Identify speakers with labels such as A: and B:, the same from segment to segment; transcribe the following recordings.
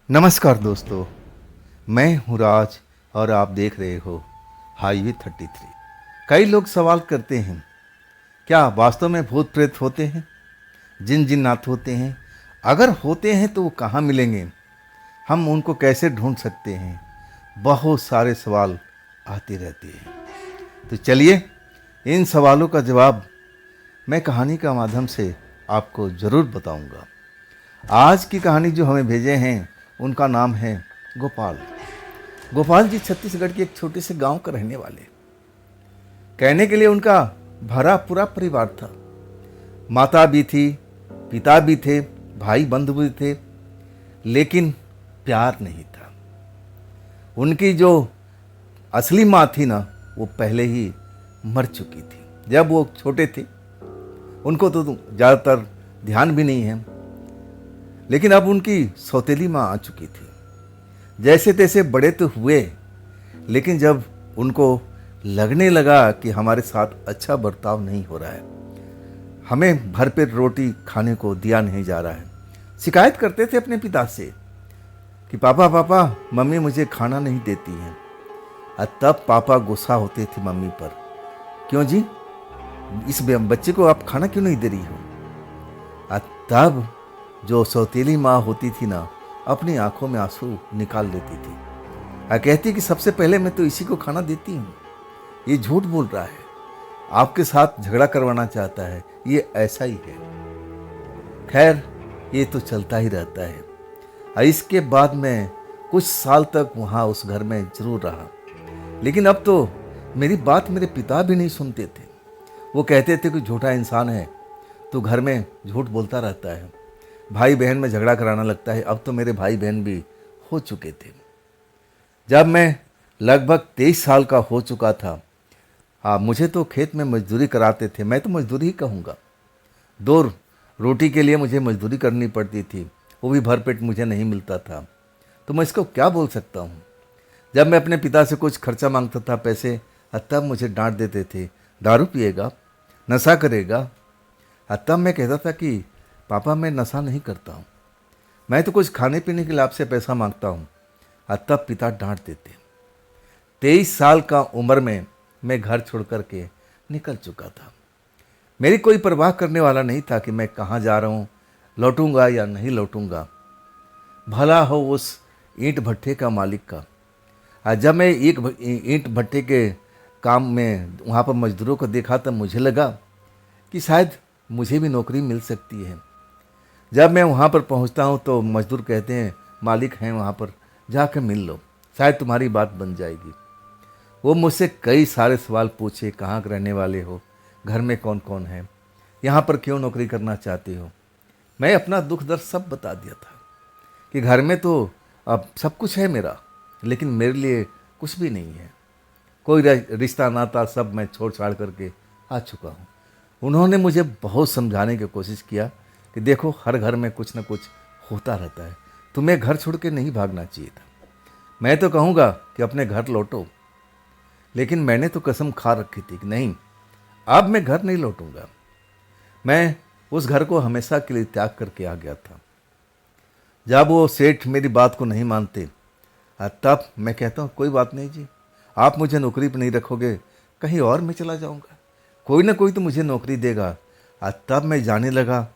A: नमस्कार दोस्तों, मैं हूँ राज और आप देख रहे हो हाईवे 33। कई लोग सवाल करते हैं, क्या वास्तव में भूत प्रेत होते हैं, जिन जिन्नात होते हैं? अगर होते हैं तो वो कहाँ मिलेंगे, हम उनको कैसे ढूंढ सकते हैं? बहुत सारे सवाल आते रहते हैं। तो चलिए, इन सवालों का जवाब मैं कहानी का माध्यम से आपको ज़रूर बताऊंगा। आज की कहानी जो हमें भेजे हैं उनका नाम है गोपाल। गोपाल जी छत्तीसगढ़ के एक छोटे से गांव का रहने वाले। कहने के लिए उनका भरा पूरा परिवार था। माता भी थी, पिता भी थे, भाई बंधु भी थे, लेकिन प्यार नहीं था। उनकी जो असली माँ थी ना, वो पहले ही मर चुकी थी जब वो छोटे थे। उनको तो ज़्यादातर ध्यान भी नहीं है, लेकिन अब उनकी सौतेली माँ आ चुकी थी। जैसे तैसे बड़े तो हुए, लेकिन जब उनको लगने लगा कि हमारे साथ अच्छा बर्ताव नहीं हो रहा है, हमें भरपेट रोटी खाने को दिया नहीं जा रहा है, शिकायत करते थे अपने पिता से कि पापा पापा मम्मी मुझे खाना नहीं देती हैं। और तब पापा गुस्सा होते थे मम्मी पर, क्यों जी, इस बच्चे को आप खाना क्यों नहीं दे रही हो? और तब जो सौतेली माँ होती थी ना, अपनी आंखों में आंसू निकाल लेती थी और कहती कि सबसे पहले मैं तो इसी को खाना देती हूँ, ये झूठ बोल रहा है, आपके साथ झगड़ा करवाना चाहता है, ये ऐसा ही है। खैर, ये तो चलता ही रहता है। और इसके बाद मैं कुछ साल तक वहाँ उस घर में जरूर रहा, लेकिन अब तो मेरी बात मेरे पिता भी नहीं सुनते थे। वो कहते थे कि झूठा इंसान है, तो घर में झूठ बोलता रहता है, भाई बहन में झगड़ा कराना लगता है। अब तो मेरे भाई बहन भी हो चुके थे। जब मैं लगभग 23 साल का हो चुका था, हाँ, मुझे तो खेत में मजदूरी कराते थे, मैं तो मजदूरी ही कहूँगा। 2 रोटी के लिए मुझे मजदूरी करनी पड़ती थी, वो भी भरपेट मुझे नहीं मिलता था, तो मैं इसको क्या बोल सकता हूँ। जब मैं अपने पिता से कुछ खर्चा मांगता था पैसे, तब मुझे डांट देते थे, दारू पिएगा, नशा करेगा। तब मैं कहता था कि पापा मैं नशा नहीं करता हूँ, मैं तो कुछ खाने पीने के लिए आपसे पैसा मांगता हूँ। तब पिता डांट देते। 23 साल का उम्र में मैं घर छोड़ कर के निकल चुका था। मेरी कोई परवाह करने वाला नहीं था कि मैं कहाँ जा रहा हूँ, लौटूंगा या नहीं लौटूंगा। भला हो उस ईंट भट्ठे का मालिक का। जब मैं एक ईंट भट्ठे के काम में वहाँ पर मजदूरों को देखा, तब मुझे लगा कि शायद मुझे भी नौकरी मिल सकती है। जब मैं वहाँ पर पहुँचता हूँ तो मजदूर कहते हैं, मालिक हैं वहाँ पर, जाकर मिल लो, शायद तुम्हारी बात बन जाएगी। वो मुझसे कई सारे सवाल पूछे, कहाँ के रहने वाले हो, घर में कौन कौन है, यहाँ पर क्यों नौकरी करना चाहते हो। मैं अपना दुख दर्द सब बता दिया था कि घर में तो अब सब कुछ है मेरा, लेकिन मेरे लिए कुछ भी नहीं है, कोई रिश्ता नाता सब मैं छोड़ छाड़ करके आ चुका हूँ। उन्होंने मुझे बहुत समझाने की कोशिश किया कि देखो, हर घर में कुछ ना कुछ होता रहता है, तुम्हें घर छोड़ के नहीं भागना चाहिए था। मैं तो कहूँगा कि अपने घर लौटो, लेकिन मैंने तो कसम खा रखी थी कि नहीं, अब मैं घर नहीं लौटूंगा। मैं उस घर को हमेशा के लिए त्याग करके आ गया था। जब वो सेठ मेरी बात को नहीं मानते, तब मैं कहता हूँ कोई बात नहीं जी, आप मुझे नौकरी पर नहीं रखोगे, कहीं और मैं चला जाऊँगा, कोई ना कोई तो मुझे नौकरी देगा। तब मैं जाने लगा।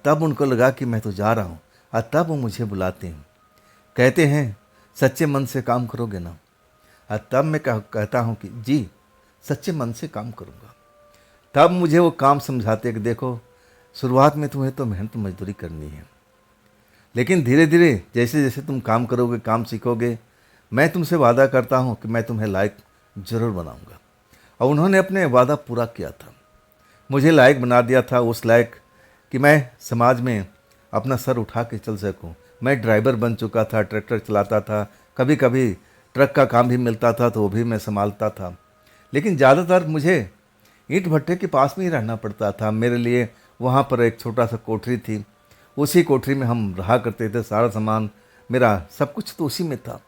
A: तब उनको लगा कि मैं तो जा रहा हूँ। तब वो मुझे बुलाते हैं, कहते हैं सच्चे मन से काम करोगे ना? तब मैं कहता हूँ कि जी, सच्चे मन से काम करूँगा। तब मुझे वो काम समझाते कि देखो, शुरुआत में तुम्हें तो मेहनत मजदूरी करनी है, लेकिन धीरे धीरे जैसे जैसे तुम काम करोगे, काम सीखोगे, मैं तुमसे वादा करता हूँ कि मैं तुम्हें लायक ज़रूर बनाऊँगा। और उन्होंने अपने वादा पूरा किया था, मुझे लायक बना दिया था, उस लायक कि मैं समाज में अपना सर उठा के चल सकूं। मैं ड्राइवर बन चुका था, ट्रैक्टर चलाता था, कभी कभी ट्रक का काम भी मिलता था तो वो भी मैं संभालता था, लेकिन ज़्यादातर मुझे ईंट भट्ठे के पास में ही रहना पड़ता था। मेरे लिए वहाँ पर एक छोटा सा कोठरी थी, उसी कोठरी में हम रहा करते थे। सारा सामान मेरा, सब कुछ तो उसी में था।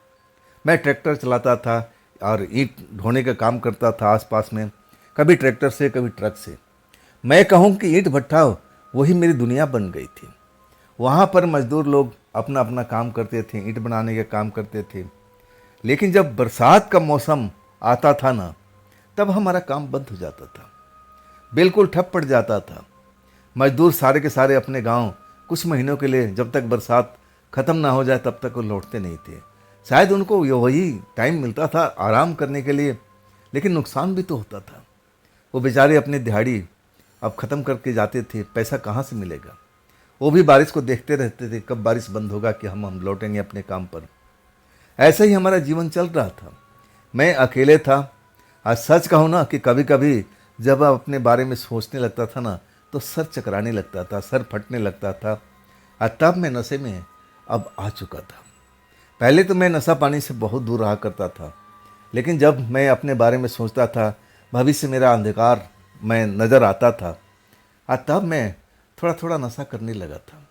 A: मैं ट्रैक्टर चलाता था और ईंट ढोने का काम करता था आसपास में, कभी ट्रैक्टर से कभी ट्रक से। मैं कहूँ कि ईंट भट्ठा वही मेरी दुनिया बन गई थी। वहाँ पर मजदूर लोग अपना अपना काम करते थे, ईंट बनाने का काम करते थे। लेकिन जब बरसात का मौसम आता था ना, तब हमारा काम बंद हो जाता था, बिल्कुल ठप पड़ जाता था। मजदूर सारे के सारे अपने गांव कुछ महीनों के लिए, जब तक बरसात ख़त्म ना हो जाए तब तक वो लौटते नहीं थे। शायद उनको वही टाइम मिलता था आराम करने के लिए, लेकिन नुकसान भी तो होता था। वो बेचारे अपनी दिहाड़ी अब ख़त्म करके जाते थे, पैसा कहाँ से मिलेगा। वो भी बारिश को देखते रहते थे, कब बारिश बंद होगा कि हम लौटेंगे अपने काम पर। ऐसा ही हमारा जीवन चल रहा था। मैं अकेले था। आज सच कहूँ ना कि कभी कभी जब आप अपने बारे में सोचने लगता था ना, तो सर चकराने लगता था, सर फटने लगता था। और तब मैं नशे में अब आ चुका था। पहले तो मैं नशा पानी से बहुत दूर रहा करता था, लेकिन जब मैं अपने बारे में सोचता था, भविष्य मेरा अंधकार मैं नज़र आता था, और तब मैं थोड़ा थोड़ा नशा करने लगा था।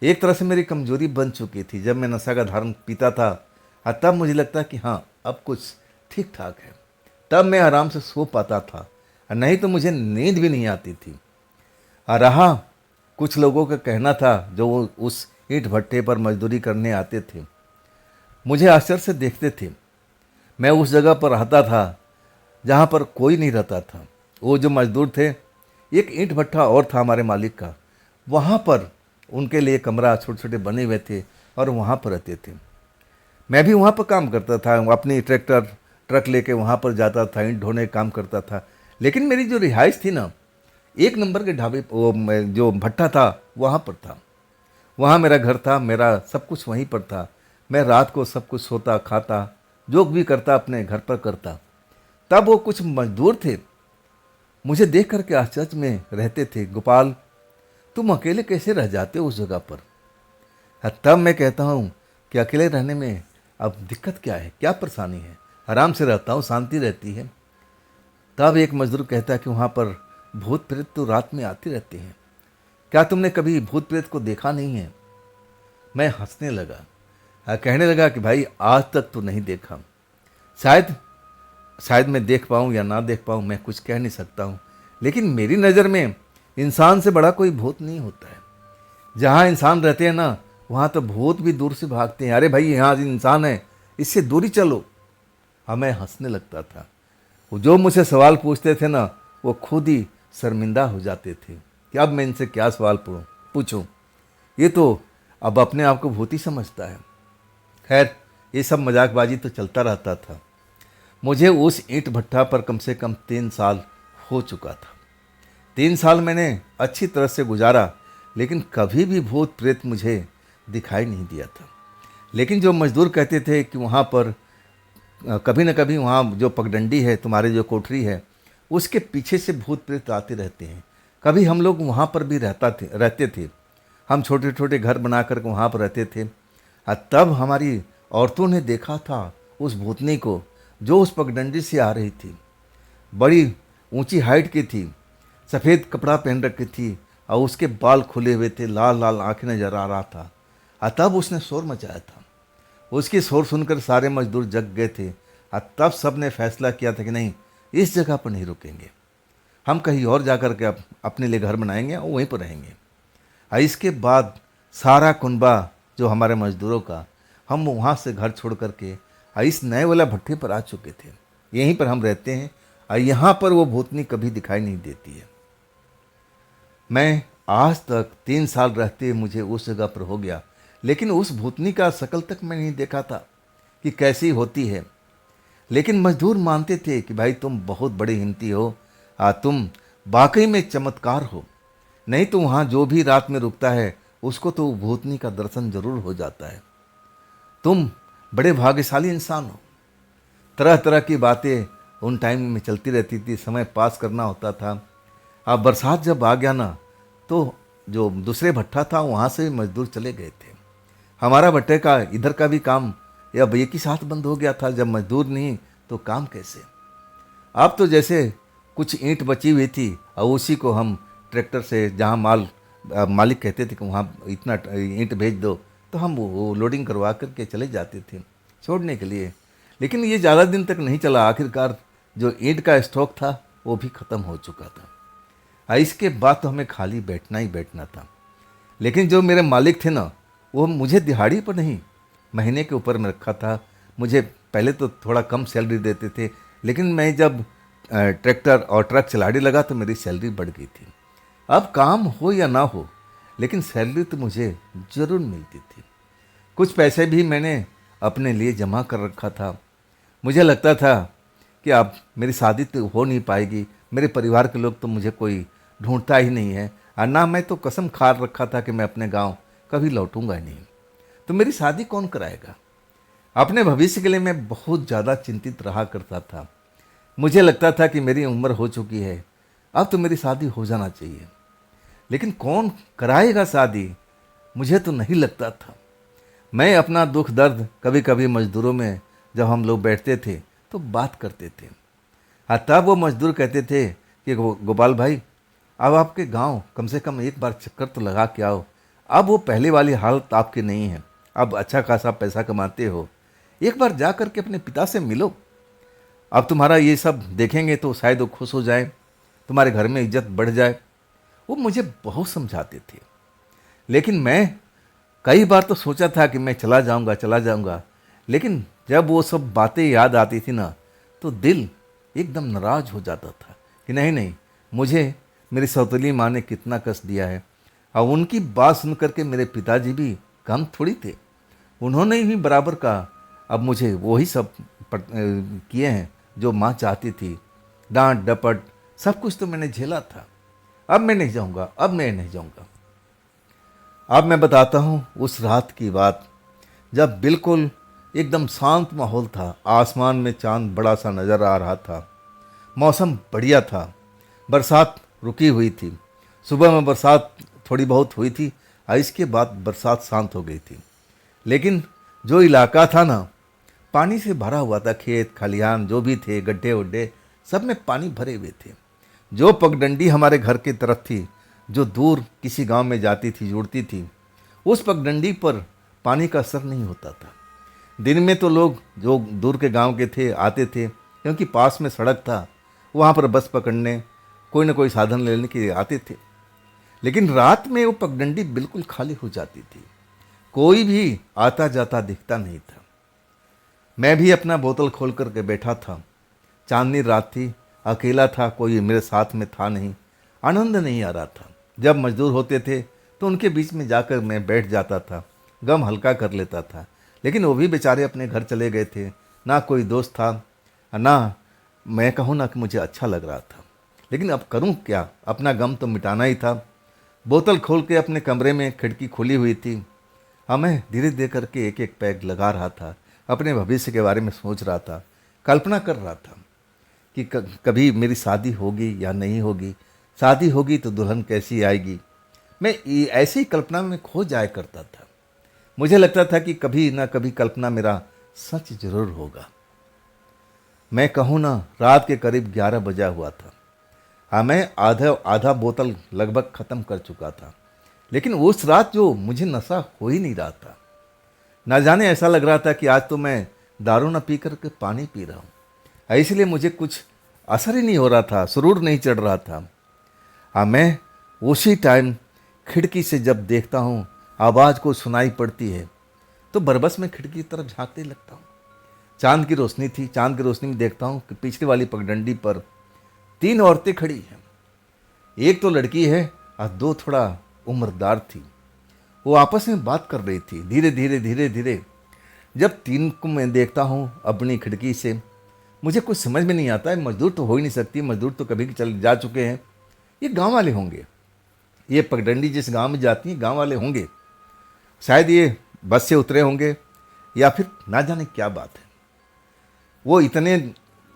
A: एक तरह से मेरी कमजोरी बन चुकी थी। जब मैं नशा का धारण पीता था, और तब मुझे लगता कि हाँ, अब कुछ ठीक ठाक है। तब मैं आराम से सो पाता था, और नहीं तो मुझे नींद भी नहीं आती थी। और रहा कुछ लोगों का कहना था जो वो उस ईंट भट्टे पर मजदूरी करने आते थे, मुझे आश्चर्य से देखते थे। मैं उस जगह पर रहता था जहाँ पर कोई नहीं रहता था। वो जो मजदूर थे, एक ईंट भट्टा और था हमारे मालिक का, वहाँ पर उनके लिए कमरा छोटे छोटे बने हुए थे, और वहाँ पर रहते थे। मैं भी वहाँ पर काम करता था, अपनी ट्रक लेके वहाँ पर जाता था, ईंट ढोने का काम करता था। लेकिन मेरी जो रिहाइश थी ना, एक नंबर के ढाबे, वो जो भट्टा था वहाँ पर था। वहाँ मेरा घर था, मेरा सब कुछ वहीं पर था। मैं रात को सब कुछ सोता खाता, जो भी करता अपने घर पर करता। तब वो कुछ मजदूर थे, मुझे देख करके आश्चर्य में रहते थे, गोपाल तुम अकेले कैसे रह जाते हो उस जगह पर। तब मैं कहता हूँ कि अकेले रहने में अब दिक्कत क्या है, क्या परेशानी है, आराम से रहता हूँ, शांति रहती है। तब एक मजदूर कहता है कि वहाँ पर भूत प्रेत तो रात में आते रहते हैं, क्या तुमने कभी भूत प्रेत को देखा नहीं है। मैं हंसने लगा, कहने लगा कि भाई आज तक तो नहीं देखा। शायद शायद मैं देख पाऊँ या ना देख पाऊँ, मैं कुछ कह नहीं सकता हूँ। लेकिन मेरी नज़र में इंसान से बड़ा कोई भूत नहीं होता है। जहाँ इंसान रहते हैं ना, वहाँ तो भूत भी दूर से भागते हैं। अरे भाई यहाँ इंसान है, इससे दूरी चलो। मैं हंसने लगता था। वो जो मुझसे सवाल पूछते थे ना, वो खुद ही शर्मिंदा हो जाते थे कि अब मैं इनसे क्या सवाल पूछूं। ये तो अब अपने आप को भूत ही समझता है। खैर, ये सब मजाकबाजी तो चलता रहता था। मुझे उस ईंट भट्टा पर कम से कम 3 साल हो चुका था। 3 साल मैंने अच्छी तरह से गुजारा, लेकिन कभी भी भूत प्रेत मुझे दिखाई नहीं दिया था। लेकिन जो मजदूर कहते थे कि वहाँ पर कभी न कभी, वहाँ जो पगडंडी है, तुम्हारे जो कोठरी है, उसके पीछे से भूत प्रेत आते रहते हैं। कभी हम लोग वहाँ पर भी रहते थे। हम छोटे छोटे घर बना कर वहाँ पर रहते थे। और तब हमारी औरतों ने देखा था उस भूतनी को, जो उस पगडंडी से आ रही थी। बड़ी ऊंची हाइट की थी, सफ़ेद कपड़ा पहन रखी थी, और उसके बाल खुले हुए थे, लाल लाल आंखें नजर आ रहा था। और तब उसने शोर मचाया था। उसकी शोर सुनकर सारे मजदूर जग गए थे, और तब सब ने फैसला किया था कि नहीं, इस जगह पर नहीं रुकेंगे, हम कहीं और जाकर के अपने लिए घर बनाएंगे और वहीं पर रहेंगे। और इसके बाद सारा कुनबा जो हमारे मजदूरों का, हम वहाँ से घर छोड़ करके इस नए वाला भट्टे पर आ चुके थे। यहीं पर हम रहते हैं, और यहाँ पर वो भूतनी कभी दिखाई नहीं देती है। मैं आज तक 3 साल रहते मुझे उस जगह पर हो गया, लेकिन उस भूतनी का शकल तक मैं नहीं देखा था कि कैसी होती है। लेकिन मजदूर मानते थे कि भाई तुम बहुत बड़े हिम्मती हो, तुम वाकई में चमत्कार हो। नहीं तो वहाँ जो भी रात में रुकता है, उसको तो भूतनी का दर्शन जरूर हो जाता है। तुम बड़े भाग्यशाली इंसान हो। तरह तरह की बातें उन टाइम में चलती रहती थी, समय पास करना होता था। अब बरसात जब आ गया ना, तो जो दूसरे भट्टा था वहाँ से मजदूर चले गए थे। हमारा भट्टे का इधर का भी काम अब एक ही साथ बंद हो गया था। जब मजदूर नहीं तो काम कैसे। अब तो जैसे कुछ ईंट बची हुई थी, और उसी को हम ट्रैक्टर से, जहाँ मालिक कहते थे कि वहाँ इतना ईंट भेज दो, तो हम वो लोडिंग करवा करके चले जाते थे छोड़ने के लिए। लेकिन ये ज़्यादा दिन तक नहीं चला। आखिरकार जो ईंट का स्टॉक था वो भी ख़त्म हो चुका था। इसके बाद तो हमें खाली बैठना ही बैठना था। लेकिन जो मेरे मालिक थे ना, वो मुझे दिहाड़ी पर नहीं, महीने के ऊपर में रखा था। मुझे पहले तो थोड़ा कम सैलरी देते थे, लेकिन मैं जब ट्रैक्टर और ट्रक चलाने लगा तो मेरी सैलरी बढ़ गई थी। अब काम हो या ना हो, लेकिन सैलरी तो मुझे ज़रूर मिलती थी। कुछ पैसे भी मैंने अपने लिए जमा कर रखा था। मुझे लगता था कि अब मेरी शादी तो हो नहीं पाएगी, मेरे परिवार के लोग तो मुझे कोई ढूंढता ही नहीं है, और ना मैं तो कसम खा रखा था कि मैं अपने गांव कभी लौटूंगा ही नहीं। तो मेरी शादी कौन कराएगा? अपने भविष्य के लिए मैं बहुत ज़्यादा चिंतित रहा करता था। मुझे लगता था कि मेरी उम्र हो चुकी है, अब तो मेरी शादी हो जाना चाहिए, लेकिन कौन कराएगा शादी? मुझे तो नहीं लगता था। मैं अपना दुख दर्द कभी कभी मजदूरों में जब हम लोग बैठते थे तो बात करते थे। हाँ, तब वो मजदूर कहते थे कि गोपाल भाई, अब आपके गांव कम से कम एक बार चक्कर तो लगा के आओ। अब वो पहले वाली हालत आपकी नहीं है, अब अच्छा खासा पैसा कमाते हो, एक बार जा कर के अपने पिता से मिलो। अब तुम्हारा ये सब देखेंगे तो शायद वो खुश हो जाए, तुम्हारे घर में इज्जत बढ़ जाए। वो मुझे बहुत समझाते थे, लेकिन मैं कई बार तो सोचा था कि मैं चला जाऊंगा, लेकिन जब वो सब बातें याद आती थी ना, तो दिल एकदम नाराज हो जाता था कि नहीं नहीं, मुझे मेरी सौतेली माँ ने कितना कष्ट दिया है। और उनकी बात सुन करके मेरे पिताजी भी कम थोड़ी थे, उन्होंने भी बराबर कहा। अब मुझे वही सब किए हैं जो माँ चाहती थी, डांट डपट सब कुछ तो मैंने झेला था। अब मैं नहीं जाऊँगा, अब मैं नहीं जाऊँगा। अब मैं बताता हूँ उस रात की बात, जब बिल्कुल एकदम शांत माहौल था, आसमान में चांद बड़ा सा नज़र आ रहा था, मौसम बढ़िया था, बरसात रुकी हुई थी। सुबह में बरसात थोड़ी बहुत हुई थी और इसके बाद बरसात शांत हो गई थी। लेकिन जो इलाका था ना, पानी से भरा हुआ था, खेत खलिहान जो भी थे, गड्ढे वड्ढे सब में पानी भरे हुए थे। जो पगडंडी हमारे घर की तरफ थी, जो दूर किसी गांव में जाती थी, जुड़ती थी, उस पगडंडी पर पानी का असर नहीं होता था। दिन में तो लोग जो दूर के गांव के थे आते थे, क्योंकि पास में सड़क था, वहाँ पर बस पकड़ने कोई ना कोई साधन लेने के लिए आते थे। लेकिन रात में वो पगडंडी बिल्कुल खाली हो जाती थी, कोई भी आता जाता दिखता नहीं था। मैं भी अपना बोतल खोल करके बैठा था। चांदनी रात थी, अकेला था, कोई मेरे साथ में था नहीं, आनंद नहीं आ रहा था। जब मजदूर होते थे तो उनके बीच में जाकर मैं बैठ जाता था, गम हल्का कर लेता था। लेकिन वो भी बेचारे अपने घर चले गए थे, ना कोई दोस्त था, ना मैं कहूँ ना कि मुझे अच्छा लग रहा था। लेकिन अब करूँ क्या, अपना गम तो मिटाना ही था। बोतल खोल के अपने कमरे में, खिड़की खुली हुई थी, हाँ, मैं धीरे धीरे करके एक एक पैग लगा रहा था, अपने भविष्य के बारे में सोच रहा था, कल्पना कर रहा था कि कभी मेरी शादी होगी या नहीं होगी, शादी होगी तो दुल्हन कैसी आएगी। मैं ऐसी कल्पना में खो जाया करता था। मुझे लगता था कि कभी ना कभी कल्पना मेरा सच जरूर होगा। मैं कहूँ ना, रात के करीब 11 बजा हुआ था। हाँ, मैं आधा आधा बोतल लगभग ख़त्म कर चुका था, लेकिन उस रात जो मुझे नशा हो ही नहीं रहा था। ना जाने ऐसा लग रहा था कि आज तो मैं दारू न पी करके पानी पी रहा हूँ। इसलिए मुझे कुछ असर ही नहीं हो रहा था, सुरूर नहीं चढ़ रहा था। हाँ, मैं उसी टाइम खिड़की से जब देखता हूँ आवाज़ को सुनाई पड़ती है, तो बरबस में खिड़की की तरफ झांकने लगता हूँ। चांद की रोशनी थी, चांद की रोशनी में देखता हूँ कि पिछले वाली पगडंडी पर 3 औरतें खड़ी हैं। एक तो लड़की है और 2 थोड़ा उम्रदार थी। वो आपस में बात कर रही थी, धीरे धीरे धीरे धीरे। जब 3 को मैं देखता हूँ अपनी खिड़की से, मुझे कुछ समझ में नहीं आता है। मजदूर तो हो ही नहीं सकती, मजदूर तो कभी चल जा चुके हैं, ये गांव वाले होंगे। ये पगडंडी जिस गांव में जाती है गांव वाले होंगे, शायद ये बस से उतरे होंगे या फिर ना जाने क्या बात है। वो इतने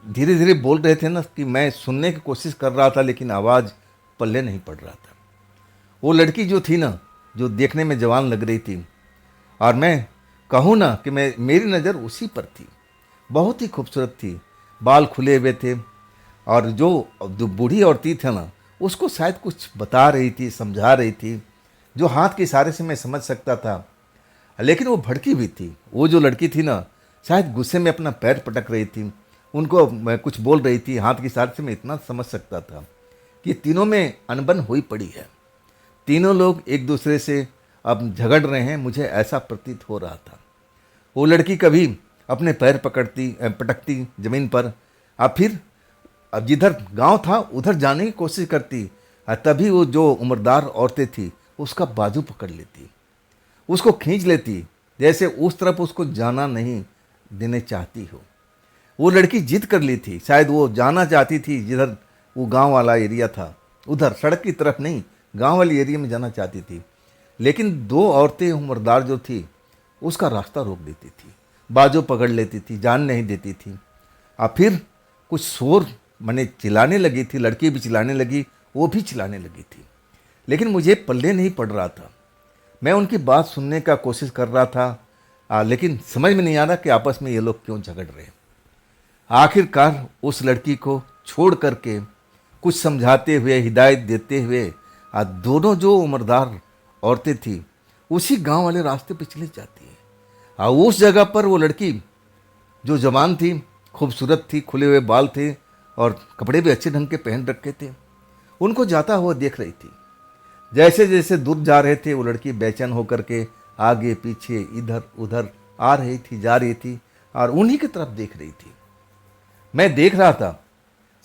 A: धीरे धीरे बोल रहे थे ना कि मैं सुनने की कोशिश कर रहा था, लेकिन आवाज़ पल्ले नहीं पड़ रहा था। वो लड़की जो थी ना, जो देखने में जवान लग रही थी, और मैं कहूँ ना कि मेरी नज़र उसी पर थी। बहुत ही खूबसूरत थी, बाल खुले हुए थे, और जो बूढ़ी औरती थी ना, उसको शायद कुछ बता रही थी, समझा रही थी, जो हाथ के इशारे से मैं समझ सकता था। लेकिन वो भड़की हुई थी। वो जो लड़की थी ना, शायद गुस्से में अपना पैर पटक रही थी, उनको मैं कुछ बोल रही थी हाथ के इशारे से। मैं इतना समझ सकता था कि तीनों में अनबन हुई पड़ी है। तीनों लोग एक दूसरे से अब झगड़ रहे हैं, मुझे ऐसा प्रतीत हो रहा था। वो लड़की कभी अपने पैर पटकती जमीन पर, अब फिर अब जिधर गांव था उधर जाने की कोशिश करती, और तभी वो जो उम्रदार औरतें थी उसका बाजू पकड़ लेती, उसको खींच लेती, जैसे उस तरफ उसको जाना नहीं देने चाहती हो। वो लड़की जिद कर ली थी, शायद वो जाना चाहती थी जिधर वो गांव वाला एरिया था, उधर सड़क की तरफ नहीं, गांव वाले एरिया में जाना चाहती थी। लेकिन दो औरतें उम्रदार जो थी उसका रास्ता रोक देती थी, बाजू पकड़ लेती थी, जान नहीं देती थी। और फिर कुछ शोर मैंने चिल्लाने लगी थी, लड़की भी चिल्लाने लगी, वो भी चिल्लाने लगी थी। लेकिन मुझे पल्ले नहीं पड़ रहा था। मैं उनकी बात सुनने का कोशिश कर रहा था, लेकिन समझ में नहीं आ रहा कि आपस में ये लोग क्यों झगड़ रहे हैं। आखिरकार उस लड़की को छोड़ करके कुछ समझाते हुए, हिदायत देते हुए, दोनों जो उम्रदार औरतें थी उसी गांव वाले रास्ते पे चली जाती है। उस जगह पर वो लड़की जो जवान थी, खूबसूरत थी, खुले हुए बाल थे और कपड़े भी अच्छे ढंग के पहन रखे थे, उनको जाता हुआ देख रही थी। जैसे जैसे दूर जा रहे थे वो लड़की बेचैन होकर के आगे पीछे इधर उधर आ रही थी, जा रही थी और उन्हीं की तरफ देख रही थी। मैं देख रहा था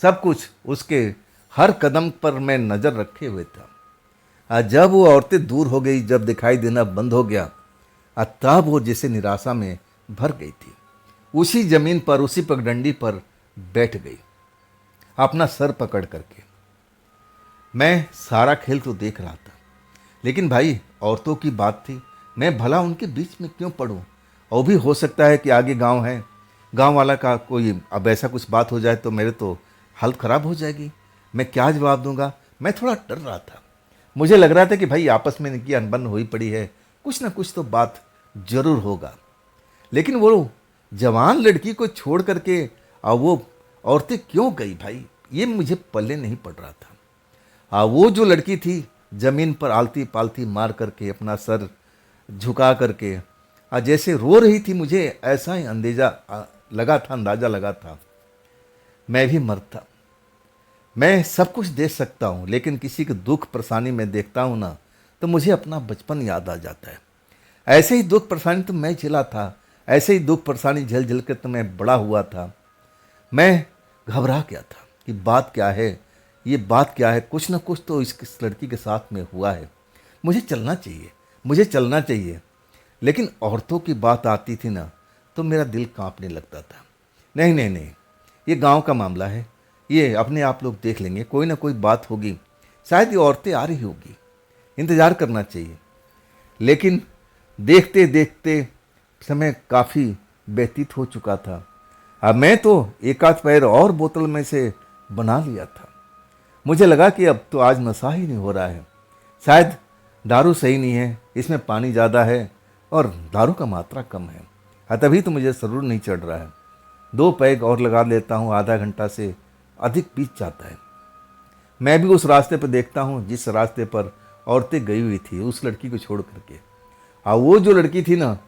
A: सब कुछ, उसके हर कदम पर मैं नज़र रखे हुए था। जब वो औरतें दूर हो गई, जब दिखाई देना बंद हो गया, तब वो जैसे निराशा में भर गई थी, उसी जमीन पर, उसी पगडंडी पर बैठ गई, अपना सर पकड़ करके। मैं सारा खेल तो देख रहा था, लेकिन भाई औरतों की बात थी, मैं भला उनके बीच में क्यों पड़ूं? और भी हो सकता है कि आगे गांव है, गांव वाला का कोई अब ऐसा कुछ बात हो जाए तो मेरे तो हालत ख़राब हो जाएगी, मैं क्या जवाब दूंगा? मैं थोड़ा डर रहा था। मुझे लग रहा था कि भाई आपस में इनकी अनबन हुई पड़ी है, कुछ ना कुछ तो बात जरूर होगा। लेकिन वो जवान लड़की को छोड़ करके वो औरतें क्यों गई भाई, ये मुझे पल्ले नहीं पड़ रहा था। वो जो लड़की थी जमीन पर आलती पालती मार करके, अपना सर झुका करके जैसे रो रही थी, मुझे ऐसा ही अंदाजा लगा था मैं भी मरता। मैं सब कुछ देख सकता हूँ, लेकिन किसी के दुख परेशानी में देखता हूँ ना, तो मुझे अपना बचपन याद आ जाता है। ऐसे ही दुख परेशानी तो मैं झेला था, ऐसे ही दुख परेशानी झेल झेल कर तो मैं बड़ा हुआ था। मैं घबरा गया था कि बात क्या है, ये बात क्या है, कुछ ना कुछ तो इस लड़की के साथ में हुआ है, मुझे चलना चाहिए, मुझे चलना चाहिए। लेकिन औरतों की बात आती थी ना, तो मेरा दिल कांपने लगता था। नहीं नहीं नहीं, ये गांव का मामला है, ये अपने आप लोग देख लेंगे, कोई ना कोई बात होगी, शायद ये औरतें आ रही होगी, इंतज़ार करना चाहिए। लेकिन देखते देखते समय काफ़ी व्यतीत हो चुका था। अब मैं तो एक आध पैर और बोतल में से बना लिया था। मुझे लगा कि अब तो आज नशा ही नहीं हो रहा है, शायद दारू सही नहीं है, इसमें पानी ज़्यादा है और दारू का मात्रा कम है। तभी तो मुझे सरूर नहीं चढ़ रहा है। 2 पैग और लगा लेता हूँ, आधा घंटा से अधिक बीत जाता है। मैं भी उस रास्ते पर देखता हूँ जिस रास्ते पर औरतें गई हुई थी उस लड़की को छोड़ करके। वो जो लड़की थी ना,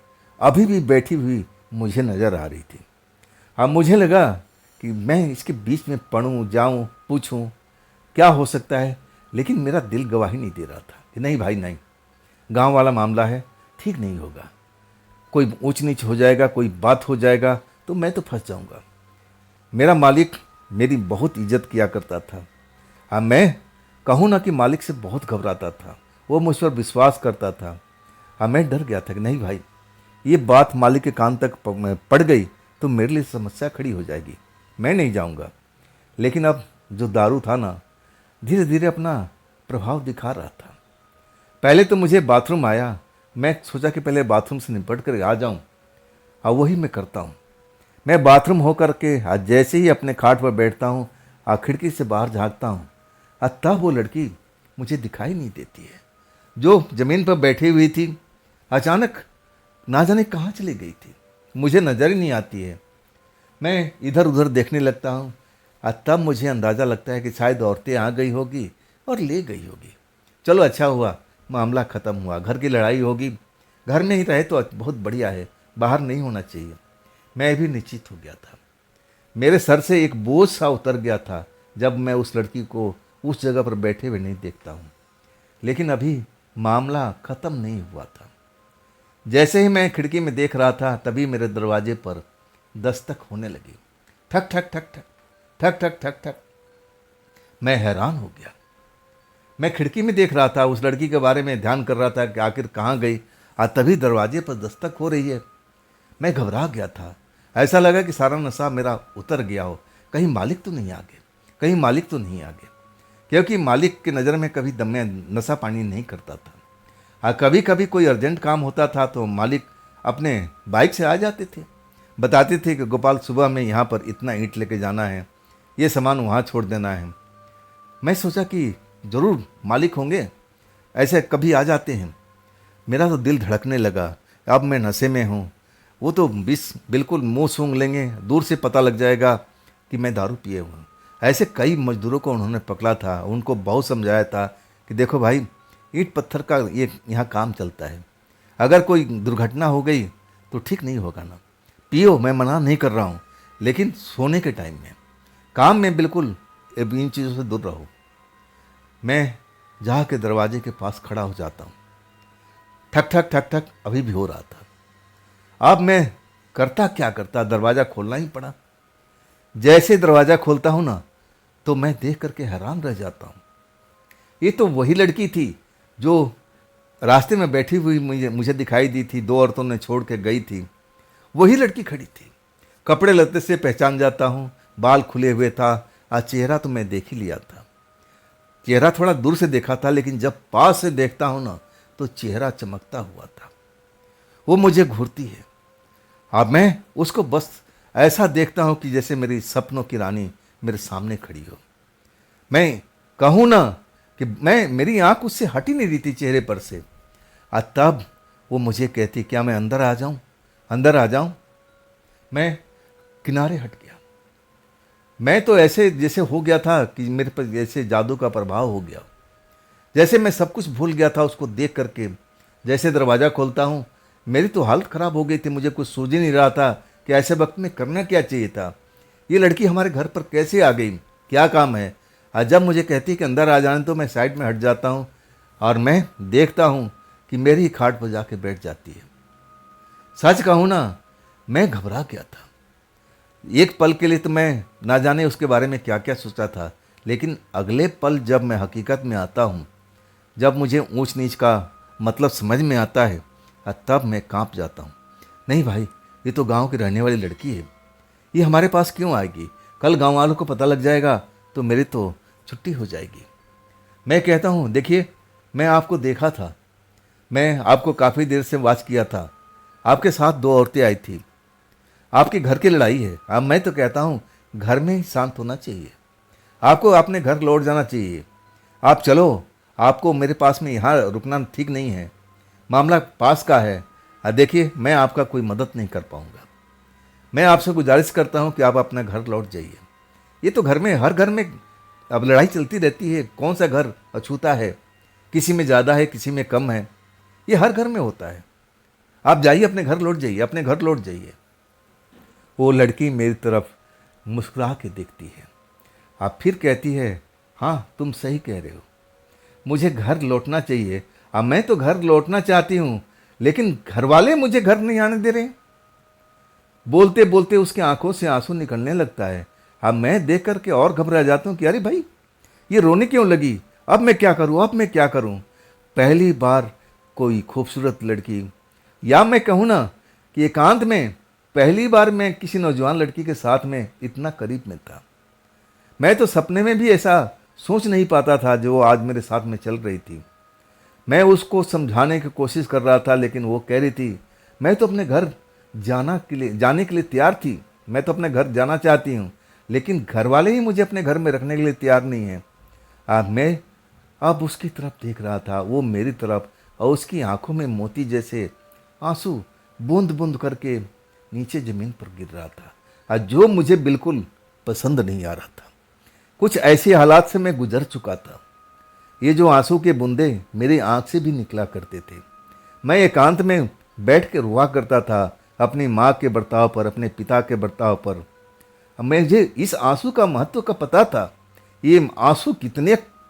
A: अभी भी बैठी हुई मुझे नज़र आ रही थी। मुझे लगा कि मैं इसके बीच में पढ़ूँ, जाऊँ, पूछूँ क्या हो सकता है, लेकिन मेरा दिल गवाही नहीं दे रहा था कि नहीं भाई नहीं, गांव वाला मामला है, ठीक नहीं होगा, कोई ऊंच नीच हो जाएगा, कोई बात हो जाएगा तो मैं तो फंस जाऊंगा। मेरा मालिक मेरी बहुत इज्जत किया करता था। मैं कहूँ ना कि मालिक से बहुत घबराता था, वो मुझ पर विश्वास करता था। मैं डर गया था कि नहीं भाई, ये बात मालिक के कान तक पड़ गई तो मेरे लिए समस्या खड़ी हो जाएगी, मैं नहीं जाऊंगा। लेकिन अब जो दारू था ना, धीरे धीरे अपना प्रभाव दिखा रहा था। पहले तो मुझे बाथरूम आया, मैं सोचा कि पहले बाथरूम से निपट कर आ जाऊं, और वही मैं करता हूं। मैं बाथरूम होकर के जैसे ही अपने खाट पर बैठता हूं, खिड़की से बाहर झांकता हूं, तब वो लड़की मुझे दिखाई नहीं देती है जो ज़मीन पर बैठी हुई थी। अचानक ना जाने कहाँ चली गई थी, मुझे नज़र ही नहीं आती है। मैं इधर उधर देखने लगता हूँ, तब मुझे अंदाज़ा लगता है कि शायद औरतें आ गई होगी और ले गई होगी। चलो अच्छा हुआ, मामला ख़त्म हुआ, घर की लड़ाई होगी, घर में ही रहे तो बहुत बढ़िया है, बाहर नहीं होना चाहिए। मैं भी निश्चित हो गया था। मेरे सर से एक बोझ सा उतर गया था जब मैं उस लड़की को उस जगह पर बैठे हुए नहीं देखता हूँ। लेकिन अभी मामला खत्म नहीं हुआ था। जैसे ही मैं खिड़की में देख रहा था तभी मेरे दरवाजे पर दस्तक होने लगी। ठक ठक ठक ठक ठक ठक ठक ठक। मैं हैरान हो गया। मैं खिड़की में देख रहा था, उस लड़की के बारे में ध्यान कर रहा था कि आखिर कहाँ गई, और तभी दरवाजे पर दस्तक हो रही है। मैं घबरा गया था। ऐसा लगा कि सारा नशा मेरा उतर गया हो, कहीं मालिक तो नहीं आ गए, कहीं मालिक तो नहीं आ गए। क्योंकि मालिक की नज़र में कभी दम में नशा पानी नहीं करता था। हाँ, कभी कभी कोई अर्जेंट काम होता था तो मालिक अपने बाइक से आ जाते थे, बताते थे कि गोपाल सुबह में यहाँ पर इतना ईंट लेके जाना है, ये सामान वहाँ छोड़ देना है। मैं सोचा कि ज़रूर मालिक होंगे, ऐसे कभी आ जाते हैं। मेरा तो दिल धड़कने लगा। अब मैं नशे में हूँ, वो तो बिल्कुल मुंह सूंघ लेंगे, दूर से पता लग जाएगा कि मैं दारू पिए हुआ हूँ। ऐसे कई मजदूरों को उन्होंने पकड़ा था, उनको बहुत समझाया था कि देखो भाई, ईंट पत्थर का ये यहाँ काम चलता है, अगर कोई दुर्घटना हो गई तो ठीक नहीं होगा ना। पियो, मैं मना नहीं कर रहा हूँ, लेकिन सोने के टाइम में, काम में बिल्कुल इन चीज़ों से दूर रहो। मैं जहाँ के दरवाजे के पास खड़ा हो जाता हूँ। ठक ठक ठक ठक अभी भी हो रहा था। अब मैं करता क्या करता, दरवाज़ा खोलना ही पड़ा। जैसे दरवाज़ा खोलता हूँ ना, तो मैं देख करके हैरान रह जाता हूँ। ये तो वही लड़की थी जो रास्ते में बैठी हुई मुझे दिखाई दी थी, दो औरतों ने छोड़ के गई थी। वही लड़की खड़ी थी। कपड़े लत्ते से पहचान जाता हूँ, बाल खुले हुए था, और चेहरा तो मैं देख ही लिया था। चेहरा थोड़ा दूर से देखा था, लेकिन जब पास से देखता हूँ ना, तो चेहरा चमकता हुआ था। वो मुझे घूरती है। अब मैं उसको बस ऐसा देखता हूँ कि जैसे मेरी सपनों की रानी मेरे सामने खड़ी हो। मैं कहूँ ना कि मेरी आंख उससे हट ही नहीं रही थी चेहरे पर से। और तब वो मुझे कहती, क्या मैं अंदर आ जाऊँ, अंदर आ जाऊँ। मैं किनारे हट गया। मैं तो ऐसे जैसे हो गया था कि मेरे पर जैसे जादू का प्रभाव हो गया, जैसे मैं सब कुछ भूल गया था उसको देख करके। जैसे दरवाज़ा खोलता हूँ, मेरी तो हालत ख़राब हो गई थी। मुझे कुछ सूझ ही नहीं रहा था कि ऐसे वक्त में करना क्या चाहिए था। ये लड़की हमारे घर पर कैसे आ गई, क्या काम है। और जब मुझे कहती है कि अंदर आ जाने, तो मैं साइड में हट जाता हूँ और मैं देखता हूँ कि मेरी ही खाट पर जाके बैठ जाती है। सच कहूँ ना, मैं घबरा गया था। एक पल के लिए तो मैं ना जाने उसके बारे में क्या क्या सोचा था, लेकिन अगले पल जब मैं हकीकत में आता हूँ, जब मुझे ऊंच नीच का मतलब समझ में आता है, तब मैं कांप जाता हूँ। नहीं भाई, ये तो गांव की रहने वाली लड़की है, ये हमारे पास क्यों आएगी। कल गांव वालों को पता लग जाएगा तो मेरी तो छुट्टी हो जाएगी। मैं कहता हूँ, देखिए, मैं आपको देखा था, मैं आपको काफ़ी देर से वॉच किया था, आपके साथ दो औरतें आई थी, आपके घर की लड़ाई है। अब मैं तो कहता हूँ घर में ही शांत होना चाहिए, आपको अपने घर लौट जाना चाहिए। आप चलो, आपको मेरे पास में यहाँ रुकना ठीक नहीं है, मामला पास का है। देखिए, मैं आपका कोई मदद नहीं कर पाऊँगा। मैं आपसे गुजारिश करता हूँ कि आप अपना घर लौट जाइए। ये तो घर में, हर घर में अब लड़ाई चलती रहती है, कौन सा घर अछूता है, किसी में ज़्यादा है, किसी में कम है, ये हर घर में होता है। आप जाइए, अपने घर लौट जाइए, अपने घर लौट जाइए। वो लड़की मेरी तरफ मुस्कुरा के देखती है। आप फिर कहती है, हाँ तुम सही कह रहे हो, मुझे घर लौटना चाहिए। अब मैं तो घर लौटना चाहती हूँ, लेकिन घर वाले मुझे घर नहीं आने दे रहे। बोलते बोलते उसकी आंखों से आंसू निकलने लगता है। अब मैं देख करके और घबरा जाता हूँ कि अरे भाई, ये रोने क्यों लगी, अब मैं क्या करूँ, अब मैं क्या करूँ। पहली बार कोई खूबसूरत लड़की, या मैं कहूँ ना कि एकांत में पहली बार मैं किसी नौजवान लड़की के साथ में इतना करीब में था। मैं तो सपने में भी ऐसा सोच नहीं पाता था जो आज मेरे साथ में चल रही थी। मैं उसको समझाने की कोशिश कर रहा था, लेकिन वो कह रही थी, मैं तो अपने घर जाने के लिए तैयार थी, मैं तो अपने घर जाना चाहती हूँ, लेकिन घर वाले ही मुझे अपने घर में रखने के लिए तैयार नहीं हैं। मैं अब उसकी तरफ देख रहा था, वो मेरी तरफ, और उसकी आंखों में मोती जैसे आंसू बूंद बूंद करके नीचे ज़मीन पर गिर रहा था, और जो मुझे बिल्कुल पसंद नहीं आ रहा था। कुछ ऐसे हालात से मैं गुजर चुका था। ये जो आंसू के बूंदे मेरी आंख से भी निकला करते थे। मैं एकांत में बैठ के रोआ करता था अपनी माँ के बर्ताव पर, अपने पिता के बर्ताव पर। मुझे इस आंसू का महत्व का पता था, ये आंसू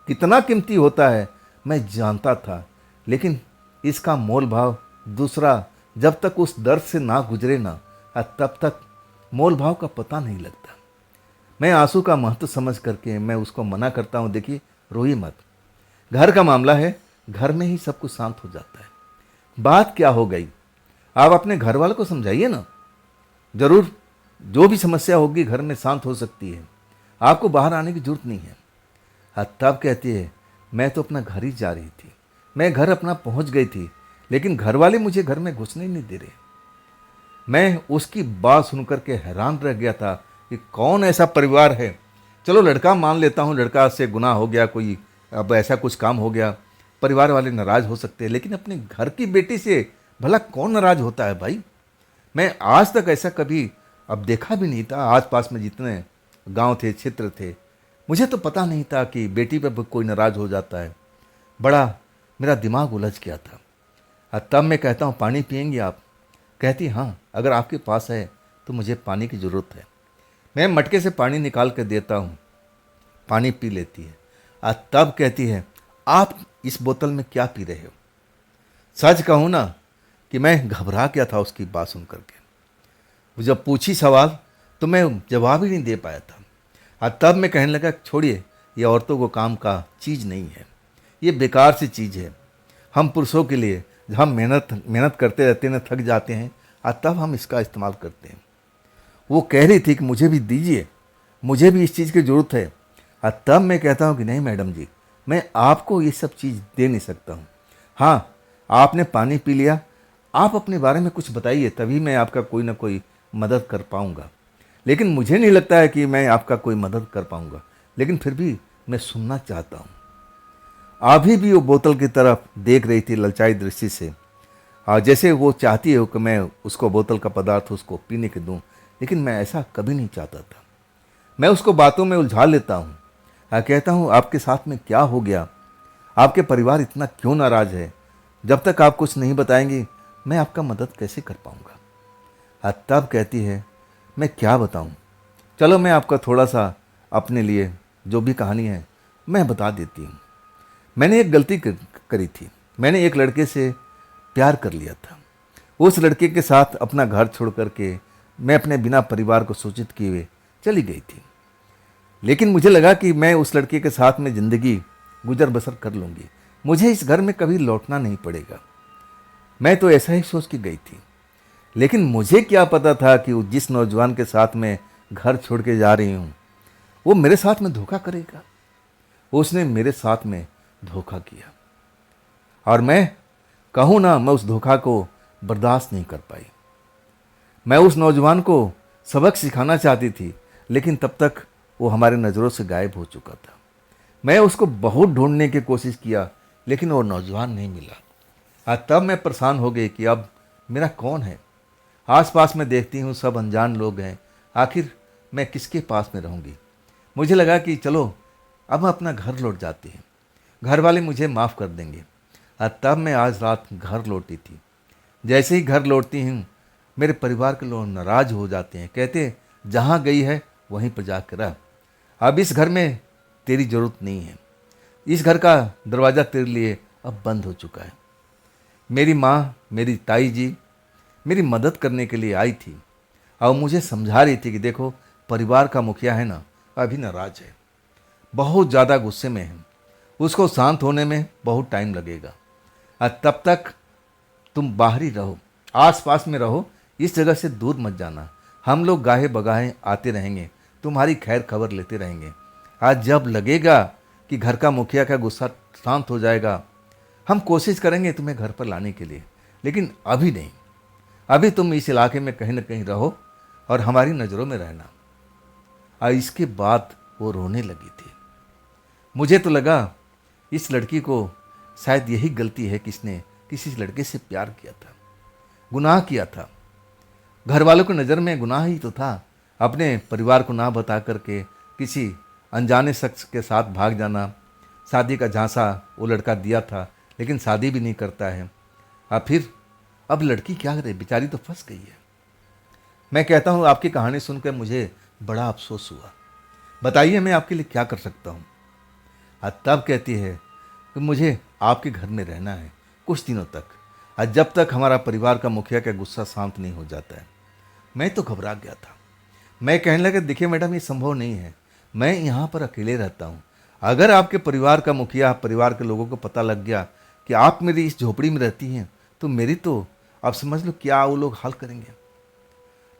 A: कितना कीमती होता है मैं जानता था, लेकिन इसका मोल भाव दूसरा जब तक उस दर्द से ना गुजरे ना, तब तक मोल भाव का पता नहीं लगता। मैं आंसू का महत्व समझ करके मैं उसको मना करता हूँ, देखिए रोइए मत, घर का मामला है, घर में ही सब कुछ शांत हो जाता है। बात क्या हो गई, आप अपने घर वालों को समझाइए ना। जरूर जो भी समस्या होगी घर में शांत हो सकती है, आपको बाहर आने की जरूरत नहीं है। तब कहती है, मैं तो अपना घर ही जा रही थी, मैं घर अपना पहुंच गई थी, लेकिन घर वाले मुझे घर में घुसने नहीं दे रहे। मैं उसकी बात सुनकर के हैरान रह गया था कि कौन ऐसा परिवार है। चलो लड़का मान लेता हूँ, लड़का से गुनाह हो गया, कोई अब ऐसा कुछ काम हो गया, परिवार वाले नाराज हो सकते हैं, लेकिन अपने घर की बेटी से भला कौन नाराज होता है भाई। मैं आज तक ऐसा कभी अब देखा भी नहीं था। आसपास में जितने गांव थे, क्षेत्र थे, मुझे तो पता नहीं था कि बेटी पर कोई नाराज हो जाता है। बड़ा मेरा दिमाग उलझ गया था। तब मैं कहता हूँ, पानी पिएंगे आप? कहती हाँ, अगर आपके पास है तो मुझे पानी की ज़रूरत है। मैं मटके से पानी निकाल कर देता हूँ, पानी पी लेती है। तब कहती है, आप इस बोतल में क्या पी रहे हो? सच कहूँ ना कि मैं घबरा गया था उसकी बात सुन करके। वो जब पूछी सवाल तो मैं जवाब ही नहीं दे पाया था। तब मैं कहने लगा, छोड़िए, ये औरतों को काम का चीज़ नहीं है, ये बेकार सी चीज़ है। हम पुरुषों के लिए हम मेहनत करते रहते हैं, थक जाते हैं, तब हम इसका इस्तेमाल करते हैं। वो कह रही थी कि मुझे भी दीजिए, मुझे भी इस चीज़ की ज़रूरत है। तब मैं कहता हूँ कि नहीं मैडम जी, मैं आपको ये सब चीज़ दे नहीं सकता हूँ। हाँ, आपने पानी पी लिया, आप अपने बारे में कुछ बताइए, तभी मैं आपका कोई ना कोई मदद कर पाऊँगा। लेकिन मुझे नहीं लगता है कि मैं आपका कोई मदद कर पाऊँगा, लेकिन फिर भी मैं सुनना चाहता हूँ। अभी भी वो बोतल की तरफ देख रही थी ललचाई दृष्टि से, और जैसे वो चाहती है कि मैं उसको बोतल का पदार्थ उसको पीने के दूं, लेकिन मैं ऐसा कभी नहीं चाहता था। मैं उसको बातों में उलझा लेता हूँ। कहता हूँ, आपके साथ में क्या हो गया, आपके परिवार इतना क्यों नाराज है? जब तक आप कुछ नहीं बताएंगी मैं आपका मदद कैसे कर पाऊँगा? तब कहती है, मैं क्या बताऊँ, चलो मैं आपका थोड़ा सा अपने लिए जो भी कहानी है मैं बता देती हूँ। मैंने एक गलती करी थी। मैंने एक लड़के से प्यार कर लिया था। उस लड़के के साथ अपना घर छोड़ करके मैं अपने बिना परिवार को सूचित किए हुए चली गई थी। लेकिन मुझे लगा कि मैं उस लड़के के साथ में ज़िंदगी गुजर बसर कर लूँगी, मुझे इस घर में कभी लौटना नहीं पड़ेगा। मैं तो ऐसा ही सोच के गई थी। लेकिन मुझे क्या पता था कि जिस नौजवान के साथ मैं घर छोड़ के जा रही हूँ वो मेरे साथ में धोखा करेगा। उसने मेरे साथ में धोखा किया, और मैं कहूँ ना, मैं उस धोखा को बर्दाश्त नहीं कर पाई। मैं उस नौजवान को सबक सिखाना चाहती थी, लेकिन तब तक वो हमारे नज़रों से गायब हो चुका था। मैं उसको बहुत ढूंढने की कोशिश किया, लेकिन वो नौजवान नहीं मिला। तब मैं परेशान हो गई कि अब मेरा कौन है। आसपास में देखती हूँ सब अनजान लोग हैं, आखिर मैं किसके पास में रहूँगी। मुझे लगा कि चलो अब मैं अपना घर लौट जाती हूँ, घर वाले मुझे माफ़ कर देंगे। तब मैं आज रात घर लौटी थी। जैसे ही घर लौटती हूँ मेरे परिवार के लोग नाराज हो जाते हैं, कहते जहाँ गई है वहीं पर जाकर रह, अब इस घर में तेरी ज़रूरत नहीं है, इस घर का दरवाज़ा तेरे लिए अब बंद हो चुका है। मेरी माँ, मेरी ताई जी मेरी मदद करने के लिए आई थी और मुझे समझा रही थी कि देखो, परिवार का मुखिया है ना, अभी नाराज है, बहुत ज़्यादा गुस्से में है, उसको शांत होने में बहुत टाइम लगेगा। तब तक तुम बाहर ही रहो, आस पास में रहो, इस जगह से दूर मत जाना। हम लोग गाहे बगाहे आते रहेंगे, तुम्हारी खैर खबर लेते रहेंगे। आज जब लगेगा कि घर का मुखिया का गुस्सा शांत हो जाएगा, हम कोशिश करेंगे तुम्हें घर पर लाने के लिए, लेकिन अभी नहीं। अभी तुम इस इलाके में कहीं ना कहीं रहो और हमारी नज़रों में रहना। और इसके बाद वो रोने लगी थी। मुझे तो लगा इस लड़की को शायद यही गलती है कि इसने किसी लड़के से प्यार किया था, गुनाह किया था। घर वालों की नज़र में गुनाह ही तो था, अपने परिवार को ना बता करके किसी अनजाने शख्स के साथ भाग जाना। शादी का झांसा वो लड़का दिया था, लेकिन शादी भी नहीं करता है। फिर अब लड़की क्या करे, बेचारी तो फंस गई है। मैं कहता हूँ, आपकी कहानी सुनकर मुझे बड़ा अफसोस हुआ, बताइए मैं आपके लिए क्या कर सकता हूँ। तब कहती है कि मुझे आपके घर में रहना है, कुछ दिनों तक, और जब तक हमारा परिवार का मुखिया का गुस्सा शांत नहीं हो जाता है। मैं तो घबरा गया था। मैं कहने लगा, देखिए मैडम, ये संभव नहीं है, मैं यहाँ पर अकेले रहता हूँ। अगर आपके परिवार का मुखिया, परिवार के लोगों को पता लग गया कि आप मेरी इस झोपड़ी में रहती हैं, तो मेरी तो आप समझ लो क्या वो लोग हाल करेंगे।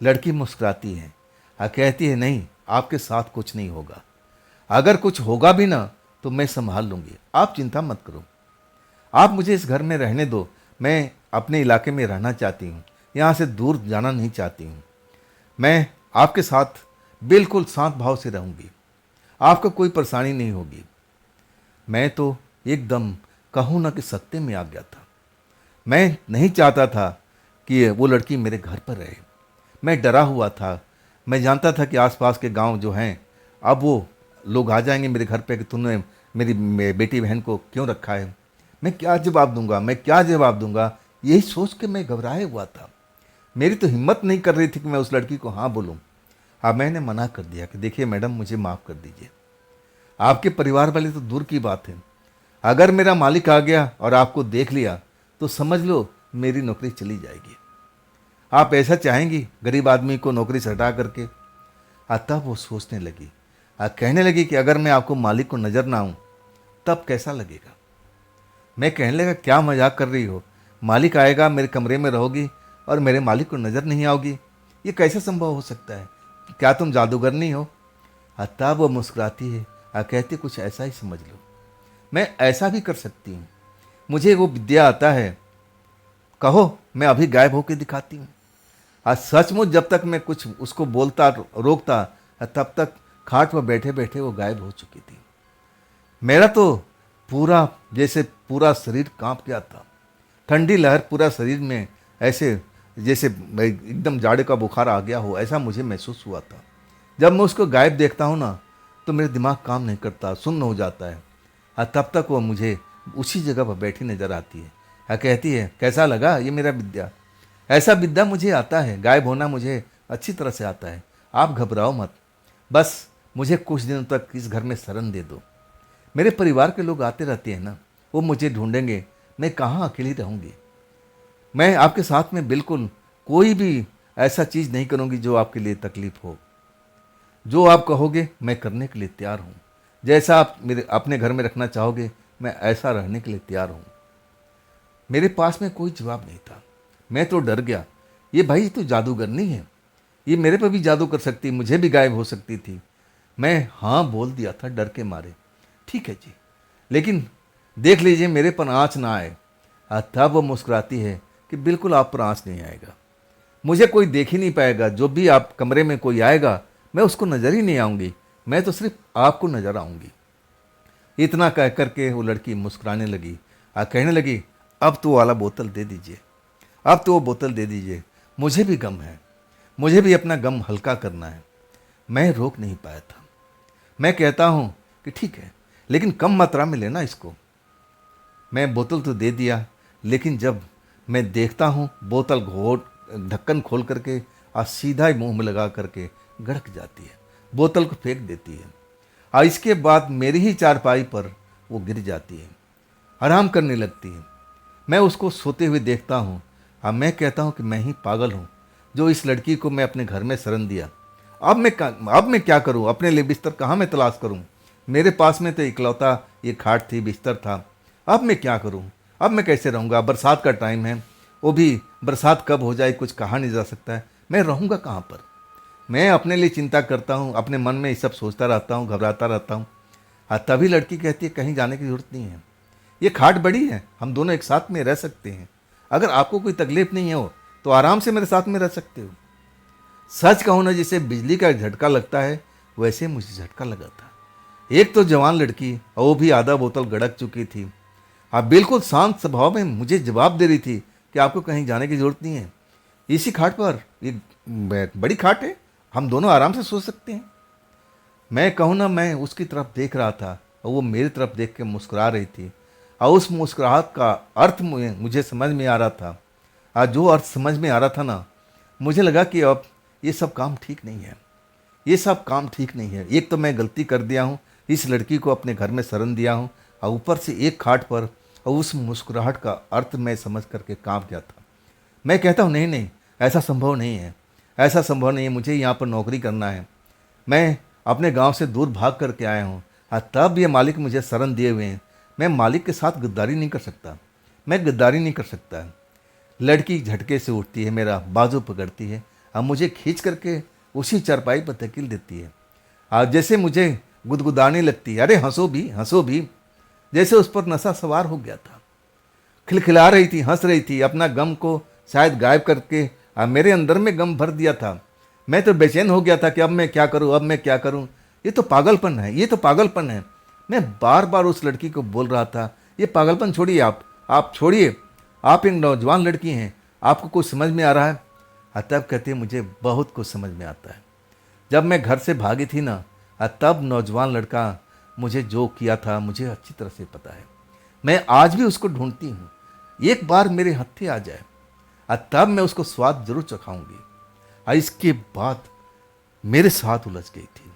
A: लड़की मुस्कुराती है और कहती है, नहीं, आपके साथ कुछ नहीं होगा। अगर कुछ होगा भी ना तो मैं संभाल लूँगी, आप चिंता मत करो। आप मुझे इस घर में रहने दो, मैं अपने इलाके में रहना चाहती हूँ, यहाँ से दूर जाना नहीं चाहती हूँ। मैं आपके साथ बिल्कुल शांत भाव से रहूँगी, आपको कोई परेशानी नहीं होगी। मैं तो एकदम कहूँ ना कि सत्ते में आ गया था। मैं नहीं चाहता था कि वो लड़की मेरे घर पर रहे। मैं डरा हुआ था। मैं जानता था कि आसपास के गांव जो हैं, अब वो लोग आ जाएंगे मेरे घर पे कि तूने मेरी बेटी बहन को क्यों रखा है। मैं क्या जवाब दूंगा, मैं क्या जवाब दूंगा, यही सोच के मैं घबराए हुआ था। मेरी तो हिम्मत नहीं कर रही थी कि मैं उस लड़की को हाँ बोलूँ। अब मैंने मना कर दिया कि देखिए मैडम, मुझे माफ़ कर दीजिए। आपके परिवार वाले तो दूर की बात है, अगर मेरा मालिक आ गया और आपको देख लिया तो समझ लो मेरी नौकरी चली जाएगी। आप ऐसा चाहेंगी गरीब आदमी को नौकरी से हटा करके? तब वो सोचने लगी, कहने लगी कि अगर मैं आपको मालिक को नज़र ना आऊँ तब कैसा लगेगा। मैं कहने लगा, क्या मजाक कर रही हो? मालिक आएगा, मेरे कमरे में रहोगी और मेरे मालिक को नज़र नहीं आओगी? ये कैसे संभव हो सकता है? क्या तुम जादूगरनी हो? तब वो मुस्कुराती है और कहती, कुछ ऐसा ही समझ लो, मैं ऐसा भी कर सकती हूँ, मुझे वो विद्या आता है, कहो मैं अभी गायब होकर दिखाती हूँ। आज सचमुच जब तक मैं कुछ उसको बोलता रोकता, तब तक खाट पर बैठे बैठे वो गायब हो चुकी थी। मेरा तो पूरा जैसे पूरा शरीर कांप गया था। ठंडी लहर पूरा शरीर में ऐसे जैसे एकदम जाड़े का बुखार आ गया हो, ऐसा मुझे महसूस हुआ था। जब मैं उसको गायब देखता हूँ ना तो मेरा दिमाग काम नहीं करता, सुन्न हो जाता है। तब तक वो मुझे उसी जगह पर बैठी नजर आती है। कहती है, कैसा लगा ये मेरा विद्या? ऐसा विद्या मुझे आता है, गायब होना मुझे अच्छी तरह से आता है। आप घबराओ मत, बस मुझे कुछ दिनों तक इस घर में शरण दे दो। मेरे परिवार के लोग आते रहते हैं ना, वो मुझे ढूंढेंगे, मैं कहाँ अकेली रहूँगी। मैं आपके साथ में बिल्कुल कोई भी ऐसा चीज़ नहीं करूँगी जो आपके लिए तकलीफ हो। जो आप कहोगे मैं करने के लिए तैयार हूँ। जैसा आप मेरे अपने घर में रखना चाहोगे, मैं ऐसा रहने के लिए तैयार हूँ। मेरे पास में कोई जवाब नहीं था। मैं तो डर गया। ये भाई तो जादूगर नहीं है, ये मेरे पर भी जादू कर सकती, मुझे भी गायब हो सकती थी। मैं हाँ बोल दिया था डर के मारे। ठीक है जी, लेकिन देख लीजिए मेरे पर आँच ना आए। तब वो मुस्कुराती है कि बिल्कुल आप पर आँच नहीं आएगा, मुझे कोई देख ही नहीं पाएगा। जो भी आप कमरे में कोई आएगा मैं उसको नज़र ही नहीं आऊँगी, मैं तो सिर्फ आपको नज़र आऊँगी। इतना कह करके वो लड़की मुस्कुराने लगी और कहने लगी, अब तो वाला बोतल दे दीजिए, अब तो वो बोतल दे दीजिए, मुझे भी गम है, मुझे भी अपना गम हल्का करना है। मैं रोक नहीं पाया था। मैं कहता हूँ कि ठीक है, लेकिन कम मात्रा में लेना इसको। मैं बोतल तो दे दिया, लेकिन जब मैं देखता हूँ बोतल घोट ढक्कन खोल करके और सीधा ही मुंह में लगा करके गड़क जाती है, बोतल को फेंक देती है और इसके बाद मेरी ही चारपाई पर वो गिर जाती है, आराम करने लगती है। मैं उसको सोते हुए देखता हूँ और मैं कहता हूँ कि मैं ही पागल हूँ जो इस लड़की को मैं अपने घर में शरण दिया। अब मैं क्या करूँ? अपने लिए बिस्तर कहाँ मैं तलाश करूँ? मेरे पास में तो इकलौता ये खाट थी, बिस्तर था। अब मैं क्या करूँ? अब मैं कैसे रहूँगा? बरसात का टाइम है, वो भी बरसात कब हो जाए कुछ कहा नहीं जा सकता है। मैं रहूँगा कहाँ पर? मैं अपने लिए चिंता करता हूँ, अपने मन में ये सब सोचता रहता हूँ, घबराता रहता हूँ। तभी लड़की कहती है, कहीं जाने की जरूरत नहीं है, ये खाट बड़ी है, हम दोनों एक साथ में रह सकते हैं। अगर आपको कोई तकलीफ नहीं हो तो आराम से मेरे साथ में रह सकते हो। सच कहूँ ना, जैसे बिजली का झटका लगता है वैसे मुझे झटका लगा था। एक तो जवान लड़की और वो भी आधा बोतल गड़क चुकी थी, आप बिल्कुल शांत स्वभाव में मुझे जवाब दे रही थी कि आपको कहीं जाने की जरूरत नहीं है, इसी खाट पर, ये बड़ी खाट है, हम दोनों आराम से सो सकते हैं। मैं कहूँ ना, मैं उसकी तरफ देख रहा था और वो मेरी तरफ देख के मुस्कुरा रही थी और उस मुस्कुराहट का अर्थ मुझे समझ में आ रहा था। और जो अर्थ समझ में आ रहा था ना, मुझे लगा कि अब ये सब काम ठीक नहीं है, ये सब काम ठीक नहीं है। एक तो मैं गलती कर दिया हूँ, इस लड़की को अपने घर में शरण दिया हूँ और ऊपर से एक खाट पर और उस मुस्कुराहट का अर्थ मैं समझ करके कांप गया था। मैं कहता हूँ नहीं नहीं, ऐसा संभव नहीं है, ऐसा संभव नहीं है, मुझे यहाँ पर नौकरी करना है। मैं अपने गांव से दूर भाग करके आया हूँ, तब ये मालिक मुझे शरण दिए हुए हैं। मैं मालिक के साथ गद्दारी नहीं कर सकता, मैं गद्दारी नहीं कर सकता। लड़की झटके से उठती है, मेरा बाजू पकड़ती है, अब मुझे खींच करके उसी चारपाई पर धकेल देती है। आज जैसे मुझे गुदगुदाने लगती है, अरे हंसो भी हंसो भी, जैसे उस पर नशा सवार हो गया था। खिलखिला रही थी, हंस रही थी, अपना गम को शायद गायब करके मेरे अंदर में गम भर दिया था। मैं तो बेचैन हो गया था कि अब मैं क्या करूं, अब मैं क्या करूं, ये तो पागलपन है, ये तो पागलपन है। मैं बार बार उस लड़की को बोल रहा था, ये पागलपन छोड़िए, आप छोड़िए, आप एक नौजवान लड़की हैं, आपको कुछ समझ में आ रहा है? तब कहते मुझे बहुत कुछ समझ में आता है। जब मैं घर से भागी थी ना, तब नौजवान लड़का मुझे जो किया था मुझे अच्छी तरह से पता है। मैं आज भी उसको ढूंढती हूँ, एक बार मेरे हत्थे आ जाए तब मैं उसको स्वाद जरूर चखाऊंगी। इसके बाद मेरे साथ उलझ गई थी,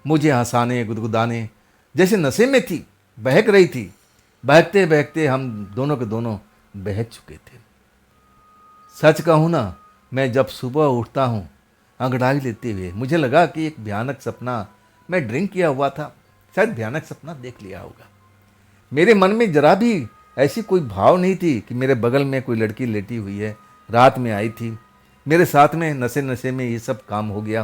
A: मुझे हंसाने गुदगुदाने, जैसे नशे में थी, बहक रही थी। बहकते बहकते हम दोनों के दोनों बहक चुके थे। सच कहूँ ना, मैं जब सुबह उठता हूँ अंगड़ाई लेते हुए, मुझे लगा कि एक भयानक सपना, मैं ड्रिंक किया हुआ था, शायद भयानक सपना देख लिया होगा। मेरे मन में जरा भी ऐसी कोई भाव नहीं थी कि मेरे बगल में कोई लड़की लेटी हुई है, रात में आई थी, मेरे साथ में नशे नशे में ये सब काम हो गया।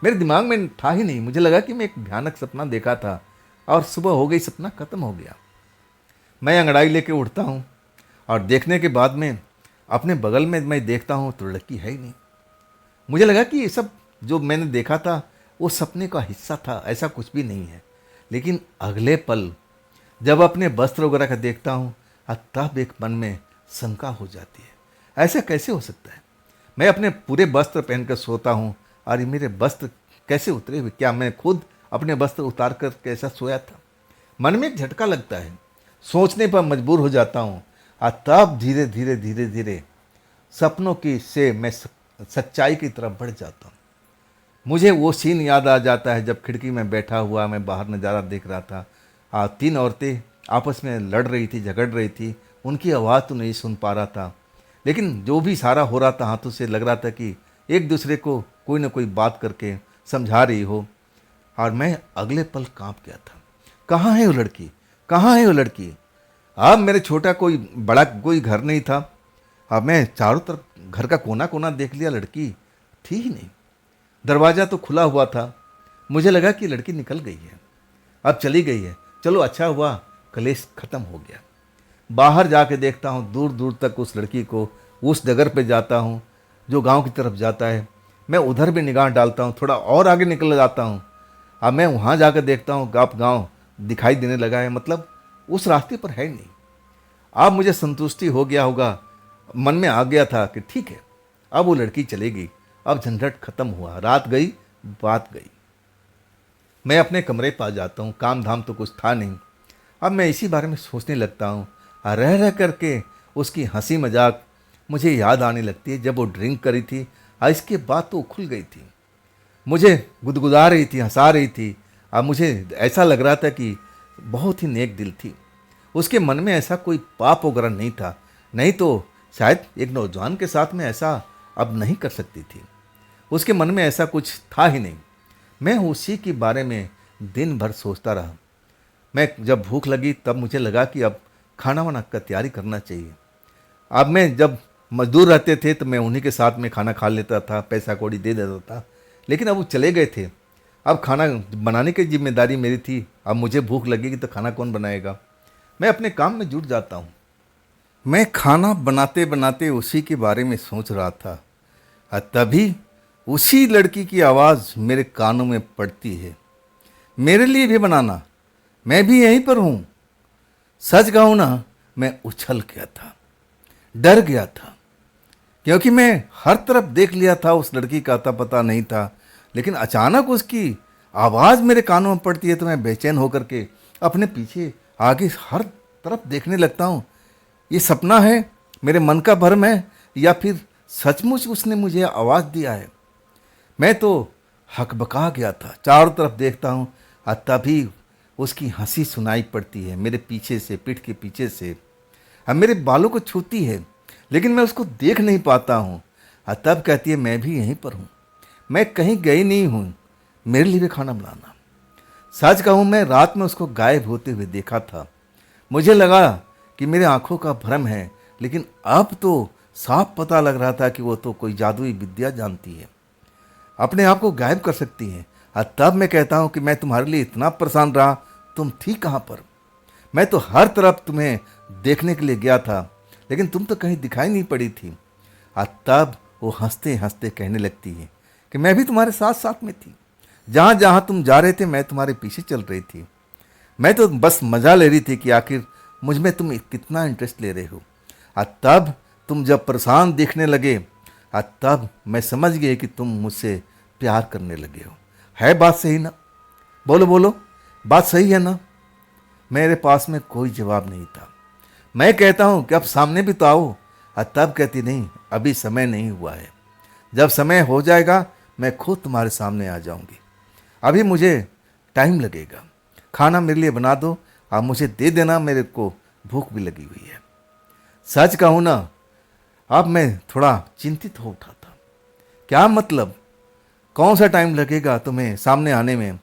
A: मेरे दिमाग में था ही नहीं, मुझे लगा कि मैं एक भयानक सपना देखा था और सुबह हो गई, सपना खत्म हो गया। मैं अंगड़ाई लेके उठता हूँ और देखने के बाद में अपने बगल में मैं देखता हूँ तो लड़की है ही नहीं। मुझे लगा कि ये सब जो मैंने देखा था वो सपने का हिस्सा था, ऐसा कुछ भी नहीं है। लेकिन अगले पल जब अपने वस्त्र वगैरह का देखता हूँ तब एक मन में शंका हो जाती है, ऐसा कैसे हो सकता है? मैं अपने पूरे वस्त्र पहनकर सोता हूँ और ये मेरे वस्त्र कैसे उतरे हुए? क्या मैं खुद अपने वस्त्र उतार कर कैसा सोया था? मन में एक झटका लगता है, सोचने पर मजबूर हो जाता हूँ और तब धीरे धीरे धीरे धीरे सपनों की से मैं सच्चाई की तरफ बढ़ जाता हूँ। मुझे वो सीन याद आ जाता है जब खिड़की में बैठा हुआ मैं बाहर नज़ारा देख रहा था। 3 औरतें आपस में लड़ रही थी, झगड़ रही थी, उनकी आवाज़ तो नहीं सुन पा रहा था, लेकिन जो भी इशारा हो रहा था हाथों से, लग रहा था कि एक दूसरे को कोई ना कोई बात करके समझा रही हो। और मैं अगले पल कांप गया था, कहाँ है वो लड़की, कहाँ है वो लड़की? अब मेरे छोटा कोई बड़ा कोई घर नहीं था। अब मैं चारों तरफ घर का कोना कोना देख लिया, लड़की थी ही नहीं। दरवाज़ा तो खुला हुआ था, मुझे लगा कि लड़की निकल गई है, अब चली गई है। चलो अच्छा हुआ, कलेश खत्म हो गया। बाहर जाके देखता हूँ, दूर दूर तक उस लड़की को, उस डगर पे जाता हूँ जो गांव की तरफ जाता है। मैं उधर भी निगाह डालता हूँ, थोड़ा और आगे निकल जाता हूँ। अब मैं वहाँ जाकर देखता हूँ आप गांव दिखाई देने लगा है, मतलब उस रास्ते पर है नहीं। अब मुझे संतुष्टि हो गया होगा, मन में आ गया था कि ठीक है, अब वो लड़की चलेगी, अब झंझट खत्म हुआ, रात गई बात गई। मैं अपने कमरे पर जाता हूँ, काम धाम तो कुछ था नहीं। अब मैं इसी बारे में सोचने लगता हूँ, रह रह करके उसकी हंसी मजाक मुझे याद आने लगती है, जब वो ड्रिंक करी थी और इसके बाद तो खुल गई थी, मुझे गुदगुदा रही थी, हंसा रही थी। अब मुझे ऐसा लग रहा था कि बहुत ही नेक दिल थी, उसके मन में ऐसा कोई पाप वगैरह नहीं था, नहीं तो शायद एक नौजवान के साथ में ऐसा अब नहीं कर सकती थी। उसके मन में ऐसा कुछ था ही नहीं। मैं उसी के बारे में दिन भर सोचता रहा। मैं जब भूख लगी तब मुझे लगा कि अब खाना वाना का तैयारी करना चाहिए। अब मैं जब मजदूर रहते थे तो मैं उन्हीं के साथ में खाना खा लेता था, पैसा कौड़ी दे देता था, लेकिन अब वो चले गए थे। अब खाना बनाने की जिम्मेदारी मेरी थी। अब मुझे भूख लगेगी तो खाना कौन बनाएगा? मैं अपने काम में जुट जाता हूँ। मैं खाना बनाते बनाते उसी के बारे में सोच रहा था और तभी उसी लड़की की आवाज़ मेरे कानों में पड़ती है, मेरे लिए भी बनाना, मैं भी यहीं पर हूँ। सच कहूँ ना, मैं उछल गया था, डर गया था, क्योंकि मैं हर तरफ देख लिया था, उस लड़की का अता पता नहीं था, लेकिन अचानक उसकी आवाज़ मेरे कानों में पड़ती है तो मैं बेचैन होकर के अपने पीछे आगे हर तरफ देखने लगता हूँ। ये सपना है, मेरे मन का भ्रम है, या फिर सचमुच उसने मुझे आवाज़ दिया है? मैं तो हकबका गया था, चारों तरफ देखता हूँ और तभी उसकी हंसी सुनाई पड़ती है मेरे पीछे से, पीठ के पीछे से। अब मेरे बालों को छूती है, लेकिन मैं उसको देख नहीं पाता हूँ। तब कहती है मैं भी यहीं पर हूँ, मैं कहीं गई नहीं हूँ, मेरे लिए भी खाना बनाना। सच कहूँ मैं रात में उसको गायब होते हुए देखा था। मुझे लगा कि मेरे आंखों का भ्रम है, लेकिन अब तो साफ पता लग रहा था कि वो तो कोई जादुई विद्या जानती है, अपने आप को गायब कर सकती है। और तब मैं कहता हूँ कि मैं तुम्हारे लिए इतना परेशान रहा, तुम थी कहाँ पर? मैं तो हर तरफ तुम्हें देखने के लिए गया था, लेकिन तुम तो कहीं दिखाई नहीं पड़ी थी। और तब वो हंसते हंसते कहने लगती है कि मैं भी तुम्हारे साथ साथ में थी, जहाँ जहाँ तुम जा रहे थे मैं तुम्हारे पीछे चल रही थी। मैं तो बस मजा ले रही थी कि आखिर मुझ में तुम कितना इंटरेस्ट ले रहे हो। और तब तुम जब परेशान देखने लगे, और तब मैं समझ गई कि तुम मुझसे प्यार करने लगे हो। है बात सही ना? बोलो बोलो, बात सही है ना? मेरे पास में कोई जवाब नहीं था। मैं कहता हूँ कि अब सामने भी तो आओ। और तब कहती नहीं, अभी समय नहीं हुआ है, जब समय हो जाएगा मैं खुद तुम्हारे सामने आ जाऊंगी, अभी मुझे टाइम लगेगा। खाना मेरे लिए बना दो, आप मुझे दे देना, मेरे को भूख भी लगी हुई है। सच कहूँ ना, अब मैं थोड़ा चिंतित हो उठा था। क्या मतलब? कौन सा टाइम लगेगा तुम्हें सामने आने में?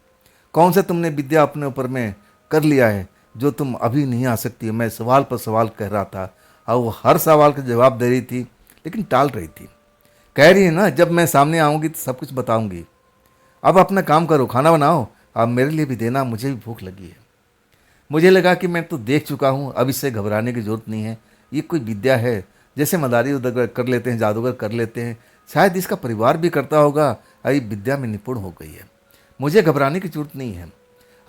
A: कौन सा तुमने विद्या अपने ऊपर में कर लिया है जो तुम अभी नहीं आ सकती? मैं सवाल पर सवाल कह रहा था और वो हर सवाल का जवाब दे रही थी, लेकिन टाल रही थी। कह रही है ना, जब मैं सामने आऊँगी तो सब कुछ बताऊँगी। अब अपना काम करो, खाना बनाओ, अब मेरे लिए भी देना, मुझे भी भूख लगी है। मुझे लगा कि मैं तो देख चुका हूँ, अब इससे घबराने की ज़रूरत नहीं है। ये कोई विद्या है, जैसे मदारी उदगर कर लेते हैं, जादूगर कर लेते हैं, शायद इसका परिवार भी करता होगा। ये विद्या में निपुण हो गई है, मुझे घबराने की जरूरत नहीं है।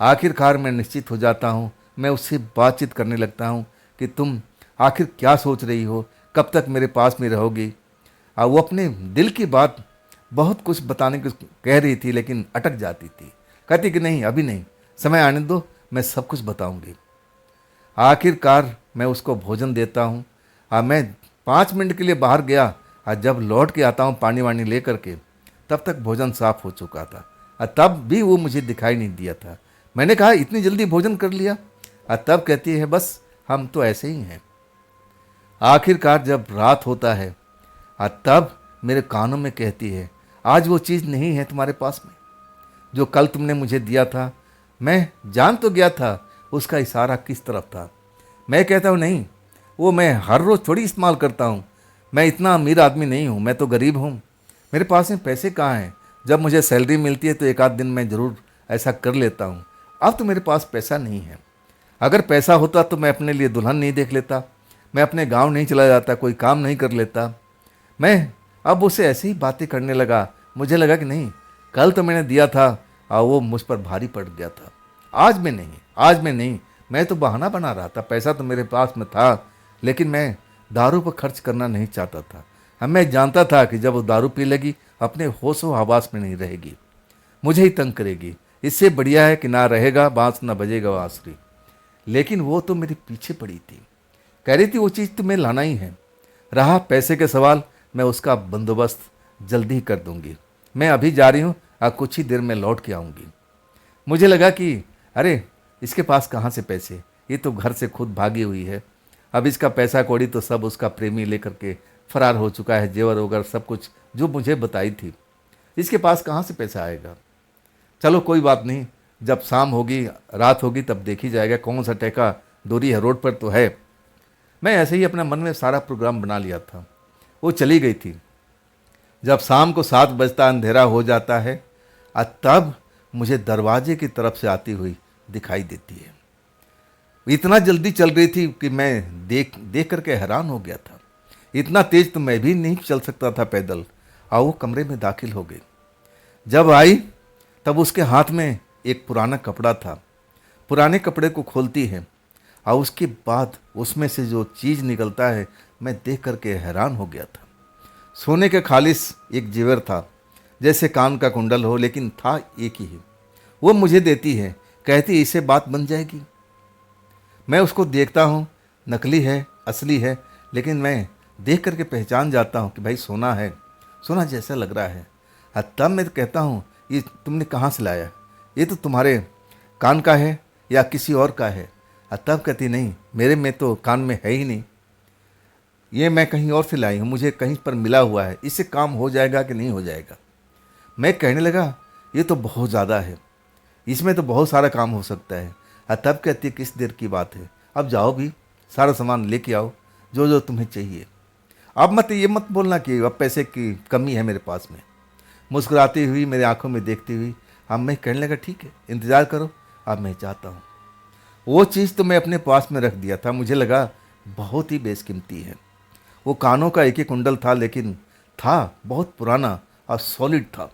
A: आखिरकार मैं निश्चित हो जाता हूँ, मैं उससे बातचीत करने लगता हूँ कि तुम आखिर क्या सोच रही हो, कब तक मेरे पास में रहोगी। वो अपने दिल की बात बहुत कुछ बताने को कह रही थी, लेकिन अटक जाती थी। कहती कि नहीं, अभी नहीं, समय आने दो, मैं सब कुछ बताऊंगी। आखिरकार मैं उसको भोजन देता हूँ। मैं 5 मिनट के लिए बाहर गया, और जब लौट के आता हूँ पानी वानी ले करके, तब तक भोजन साफ हो चुका था, और तब भी वो मुझे दिखाई नहीं दिया था। मैंने कहा इतनी जल्दी भोजन कर लिया? और तब कहती है बस हम तो ऐसे ही हैं। आखिरकार जब रात होता है, और तब मेरे कानों में कहती है आज वो चीज़ नहीं है तुम्हारे पास में जो कल तुमने मुझे दिया था। मैं जान तो गया था उसका इशारा किस तरफ था। मैं कहता हूँ नहीं, वो मैं हर रोज़ थोड़ी इस्तेमाल करता हूँ, मैं इतना अमीर आदमी नहीं हूँ, मैं तो गरीब हूँ, मेरे पास में पैसे कहाँ हैं? जब मुझे सैलरी मिलती है तो एक आध दिन मैं ज़रूर ऐसा कर लेता हूँ। अब तो मेरे पास पैसा नहीं है। अगर पैसा होता तो मैं अपने लिए दुल्हन नहीं देख लेता, मैं अपने गांव नहीं चला जाता, कोई काम नहीं कर लेता। मैं अब उसे ऐसे ही बातें करने लगा। मुझे लगा कि नहीं, कल तो मैंने दिया था और वो मुझ पर भारी पड़ गया था, आज मैं नहीं, आज मैं नहीं। मैं तो बहाना बना रहा था, पैसा तो मेरे पास में था, लेकिन मैं दारू पर खर्च करना नहीं चाहता था। मैं जानता था कि जब वो दारू पी लेगी अपने होशो हवास में नहीं रहेगी, मुझे ही तंग करेगी। इससे बढ़िया है कि ना रहेगा बांस ना बजेगा बांसुरी। लेकिन वो तो मेरे पीछे पड़ी थी, कह रही थी वो चीज़ तुम्हें लाना ही है। रहा पैसे के सवाल, मैं उसका बंदोबस्त जल्दी ही कर दूंगी। मैं अभी जा रही हूँ और कुछ ही देर में लौट के आऊँगी। मुझे लगा कि अरे इसके पास कहाँ से पैसे, ये तो घर से खुद भागी हुई है। अब इसका पैसा कौड़ी तो सब उसका प्रेमी लेकर के फरार हो चुका है, जेवर वगैरह सब कुछ जो मुझे बताई थी, इसके पास कहाँ से पैसा आएगा। चलो कोई बात नहीं, जब शाम होगी, रात होगी, तब देखी जाएगा कौन सा टैका दूरी है, रोड पर तो है। मैं ऐसे ही अपने मन में सारा प्रोग्राम बना लिया था। वो चली गई थी। जब शाम को 7 बजता अंधेरा हो जाता है, और तब मुझे दरवाजे की तरफ से आती हुई दिखाई देती है। इतना जल्दी चल रही थी कि मैं देख करके हैरान हो गया था। इतना तेज तो मैं भी नहीं चल सकता था पैदल। और वो कमरे में दाखिल हो गई। जब आई तब उसके हाथ में एक पुराना कपड़ा था। पुराने कपड़े को खोलती है और उसके बाद उसमें से जो चीज़ निकलता है, मैं देख करके हैरान हो गया था। सोने का खालिस एक जेवर था, जैसे कान का कुंडल हो, लेकिन था एक ही है। वो मुझे देती है, कहती इससे बात बन जाएगी। मैं उसको देखता हूँ, नकली है असली है, लेकिन मैं देख करके पहचान जाता हूँ कि भाई सोना है, सोना जैसा लग रहा है। तब मैं कहता हूँ ये तुमने कहाँ से लाया, ये तो तुम्हारे कान का है या किसी और का है? तब कहती नहीं, मेरे में तो कान में है ही नहीं। ये मैं कहीं और से लाई हूँ, मुझे कहीं पर मिला हुआ है, इससे काम हो जाएगा कि नहीं हो जाएगा। मैं कहने लगा ये तो बहुत ज़्यादा है, इसमें तो बहुत सारा काम हो सकता है। तब कहती है किस देर की बात है, अब जाओ भी, सारा सामान लेके आओ जो जो तुम्हें चाहिए। अब मत ये मत बोलना कि अब पैसे की कमी है मेरे पास में। मुस्कुराती हुई मेरी आंखों में देखती हुई अब मैं कहने लगा ठीक है, इंतज़ार करो, अब मैं चाहता हूँ। वो चीज़ तो मैं अपने पास में रख दिया था, मुझे लगा बहुत ही बेशकीमती है। वो कानों का एक ही कुंडल था, लेकिन था बहुत पुराना और सॉलिड था,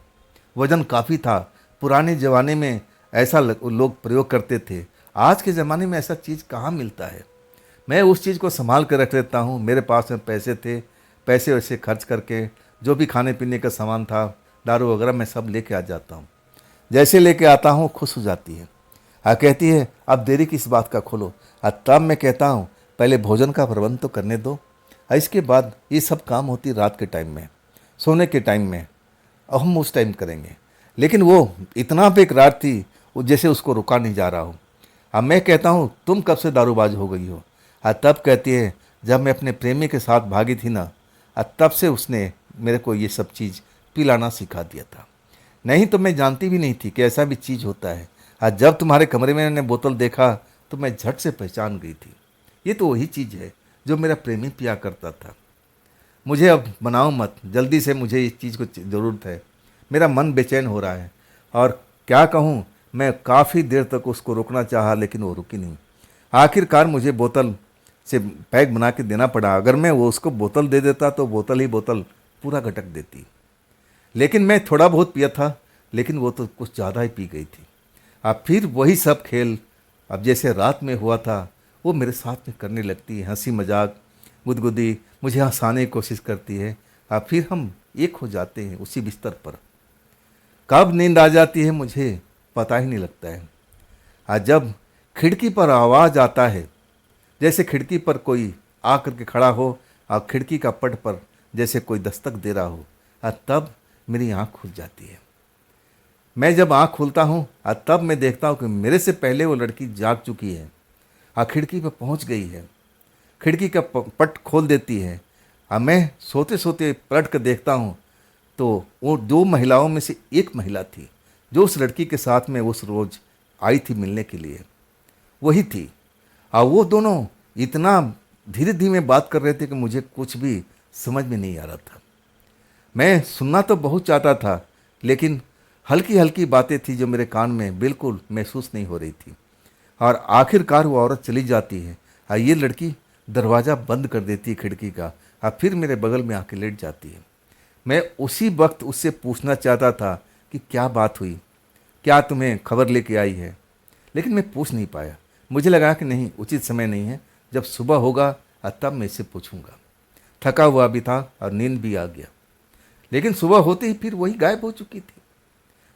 A: वजन काफ़ी था। पुराने ज़माने में ऐसा लोग प्रयोग करते थे, आज के ज़माने में ऐसा चीज़ कहाँ मिलता है। मैं उस चीज़ को संभाल कर रख लेता हूँ। मेरे पास में पैसे थे, पैसे वैसे खर्च करके जो भी खाने पीने का सामान था, दारू वगैरह, मैं सब लेके आ जाता हूँ। जैसे लेके आता हूँ खुश हो जाती है। कहती है अब देरी किस बात का, खोलो। तब मैं कहता हूँ पहले भोजन का प्रबंध तो करने दो, इसके बाद ये सब काम होती रात के टाइम में, सोने के टाइम में, और हम उस टाइम करेंगे। लेकिन वो इतना बेकरार थी, वो जैसे उसको रुका नहीं जा रहा हो। अब मैं कहता हूँ तुम कब से दारूबाज हो गई हो। तब कहती है जब मैं अपने प्रेमी के साथ भागी थी ना, तब से उसने मेरे को ये सब चीज़ पिलाना सिखा दिया था, नहीं तो मैं जानती भी नहीं थी कि ऐसा भी चीज़ होता है। जब तुम्हारे कमरे में मैंने बोतल देखा तो मैं झट से पहचान गई थी, ये तो वही चीज़ है जो मेरा प्रेमी पिया करता था। मुझे अब बनाओ मत, जल्दी से, मुझे इस चीज़ को ज़रूरत है। मेरा मन बेचैन हो रहा है और क्या कहूँ, मैं काफ़ी देर तक उसको रोकना चाहा लेकिन वो रुकी नहीं। आखिरकार मुझे बोतल से पैक बना के देना पड़ा। अगर मैं वो उसको बोतल दे देता तो बोतल ही बोतल पूरा घटक देती, लेकिन मैं थोड़ा बहुत पिया था, लेकिन वो तो कुछ ज़्यादा ही पी गई थी। अब फिर वही सब खेल अब जैसे रात में हुआ था वो मेरे साथ में करने लगती है। हंसी मजाक, गुदगुदी, मुझे हंसाने की कोशिश करती है। अब फिर हम एक हो जाते हैं उसी बिस्तर पर। कब नींद आ जाती है मुझे पता ही नहीं लगता है। आज जब खिड़की पर आवाज़ आता है, जैसे खिड़की पर कोई आ करके खड़ा हो और खिड़की का पट पर जैसे कोई दस्तक दे रहा हो, तब मेरी आँख खुल जाती है। मैं जब आँख खोलता हूँ तब मैं देखता हूँ कि मेरे से पहले वो लड़की जाग चुकी है, खिड़की पर पहुँच गई है, खिड़की का पट खोल देती है। मैं सोते सोते पलट कर देखता हूँ तो वो दो महिलाओं में से एक महिला थी जो उस लड़की के साथ में उस रोज़ आई थी मिलने के लिए, वही थी। और वो दोनों इतना धीरे धीरे बात कर रहे थे कि मुझे कुछ भी समझ में नहीं आ रहा था। मैं सुनना तो बहुत चाहता था, लेकिन हल्की हल्की बातें थी जो मेरे कान में बिल्कुल महसूस नहीं हो रही थी। और आखिरकार वो औरत चली जाती है और ये लड़की दरवाज़ा बंद कर देती है खिड़की का, और फिर मेरे बगल में आके लेट जाती है। मैं उसी वक्त उससे पूछना चाहता था कि क्या बात हुई, क्या तुम्हें खबर लेके आई है, लेकिन मैं पूछ नहीं पाया। मुझे लगा कि नहीं, उचित समय नहीं है, जब सुबह होगा तब मैं इससे पूछूंगा। थका हुआ भी था और नींद भी आ गया। लेकिन सुबह होते ही फिर वही गायब हो चुकी थी।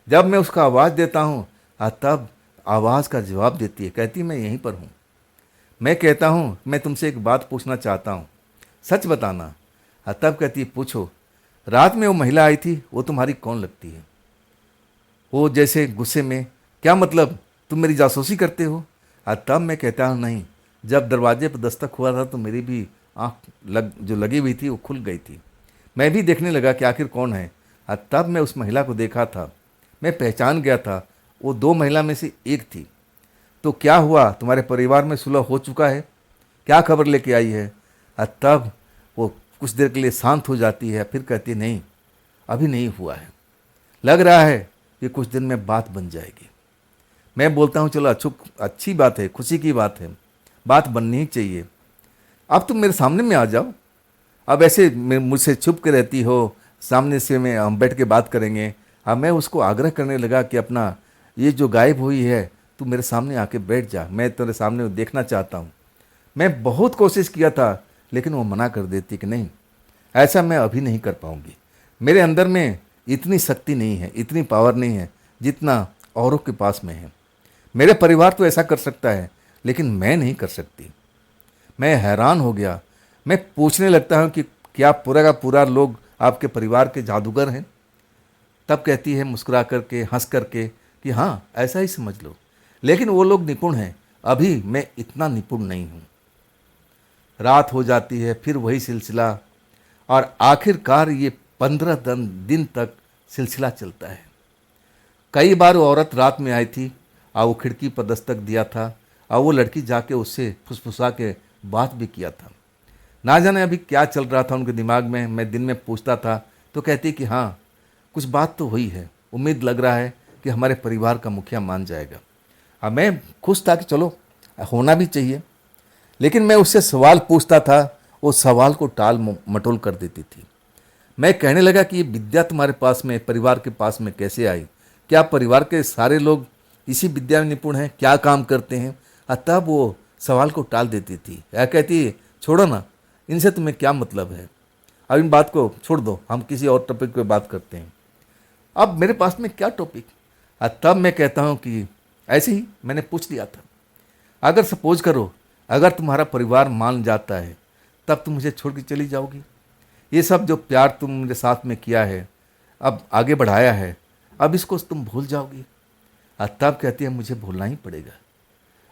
A: जब मैं उसका आवाज़ देता हूँ तब आवाज़ का जवाब देती है, कहती मैं यहीं पर हूँ। मैं कहता हूँ मैं तुमसे एक बात पूछना चाहता हूँ, सच बताना। तब कहती है पूछो। रात में वो महिला आई थी, वो तुम्हारी कौन लगती है? वो जैसे गुस्से में, क्या मतलब, तुम मेरी जासूसी करते हो? तब मैं कहता हूँ नहीं, जब दरवाजे पर दस्तक हुआ था तो मेरी भी आँख जो लगी हुई थी वो खुल गई थी। मैं भी देखने लगा कि आखिर कौन है। तब मैं उस महिला को देखा था, मैं पहचान गया था, वो दो महिला में से एक थी। तो क्या हुआ, तुम्हारे परिवार में सुलह हो चुका है, क्या खबर लेके आई है? तब वो कुछ देर के लिए शांत हो जाती है, फिर कहती है नहीं, अभी नहीं हुआ है, लग रहा है कि कुछ दिन में बात बन जाएगी। मैं बोलता हूँ चलो अच्छी बात है, खुशी की बात है, बात बननी ही चाहिए। अब तुम मेरे सामने में आ जाओ, अब ऐसे मुझसे छुप के रहती हो, सामने से मैं हम बैठ के बात करेंगे। अब मैं उसको आग्रह करने लगा कि अपना ये जो गायब हुई है तू मेरे सामने आके बैठ जा, मैं तेरे सामने देखना चाहता हूँ। मैं बहुत कोशिश किया था, लेकिन वो मना कर देती कि नहीं, ऐसा मैं अभी नहीं कर पाऊँगी, मेरे अंदर में इतनी शक्ति नहीं है, इतनी पावर नहीं है जितना औरों के पास में है। मेरे परिवार तो ऐसा कर सकता है, लेकिन मैं नहीं कर सकती। मैं हैरान हो गया। मैं पूछने लगता हूँ कि क्या पूरा का पूरा लोग आपके परिवार के जादूगर हैं? तब कहती है मुस्कुरा करके, हंस करके कि हाँ, ऐसा ही समझ लो, लेकिन वो लोग निपुण हैं, अभी मैं इतना निपुण नहीं हूँ। रात हो जाती है, फिर वही सिलसिला, और आखिरकार ये 15 दिन तक सिलसिला चलता है। कई बार वो औरत रात में आई थी और वो खिड़की पर दस्तक दिया था, और वो लड़की जाके उससे फुसफुसा के बात भी किया था। ना जाने अभी क्या चल रहा था उनके दिमाग में। मैं दिन में पूछता था तो कहती कि हाँ, कुछ बात तो हुई है, उम्मीद लग रहा है कि हमारे परिवार का मुखिया मान जाएगा। अब मैं खुश था कि चलो, होना भी चाहिए। लेकिन मैं उससे सवाल पूछता था, वो सवाल को टाल मटोल कर देती थी। मैं कहने लगा कि ये विद्या तुम्हारे पास में, परिवार के पास में कैसे आई? क्या परिवार के सारे लोग इसी विद्या में निपुण हैं? क्या काम करते हैं? तब वो सवाल को टाल देती थी या कहती छोड़ो ना, इनसे तुम्हें क्या मतलब है, अब इन बात को छोड़ दो, हम किसी और टॉपिक पे बात करते हैं। अब मेरे पास में क्या टॉपिक? तब मैं कहता हूँ कि ऐसे ही मैंने पूछ लिया था, अगर सपोज करो, अगर तुम्हारा परिवार मान जाता है तब तुम मुझे छोड़ के चली जाओगी? ये सब जो प्यार तुम मेरे साथ में किया है, अब आगे बढ़ाया है, अब इसको तुम भूल जाओगी? तब कहती है मुझे भूलना ही पड़ेगा।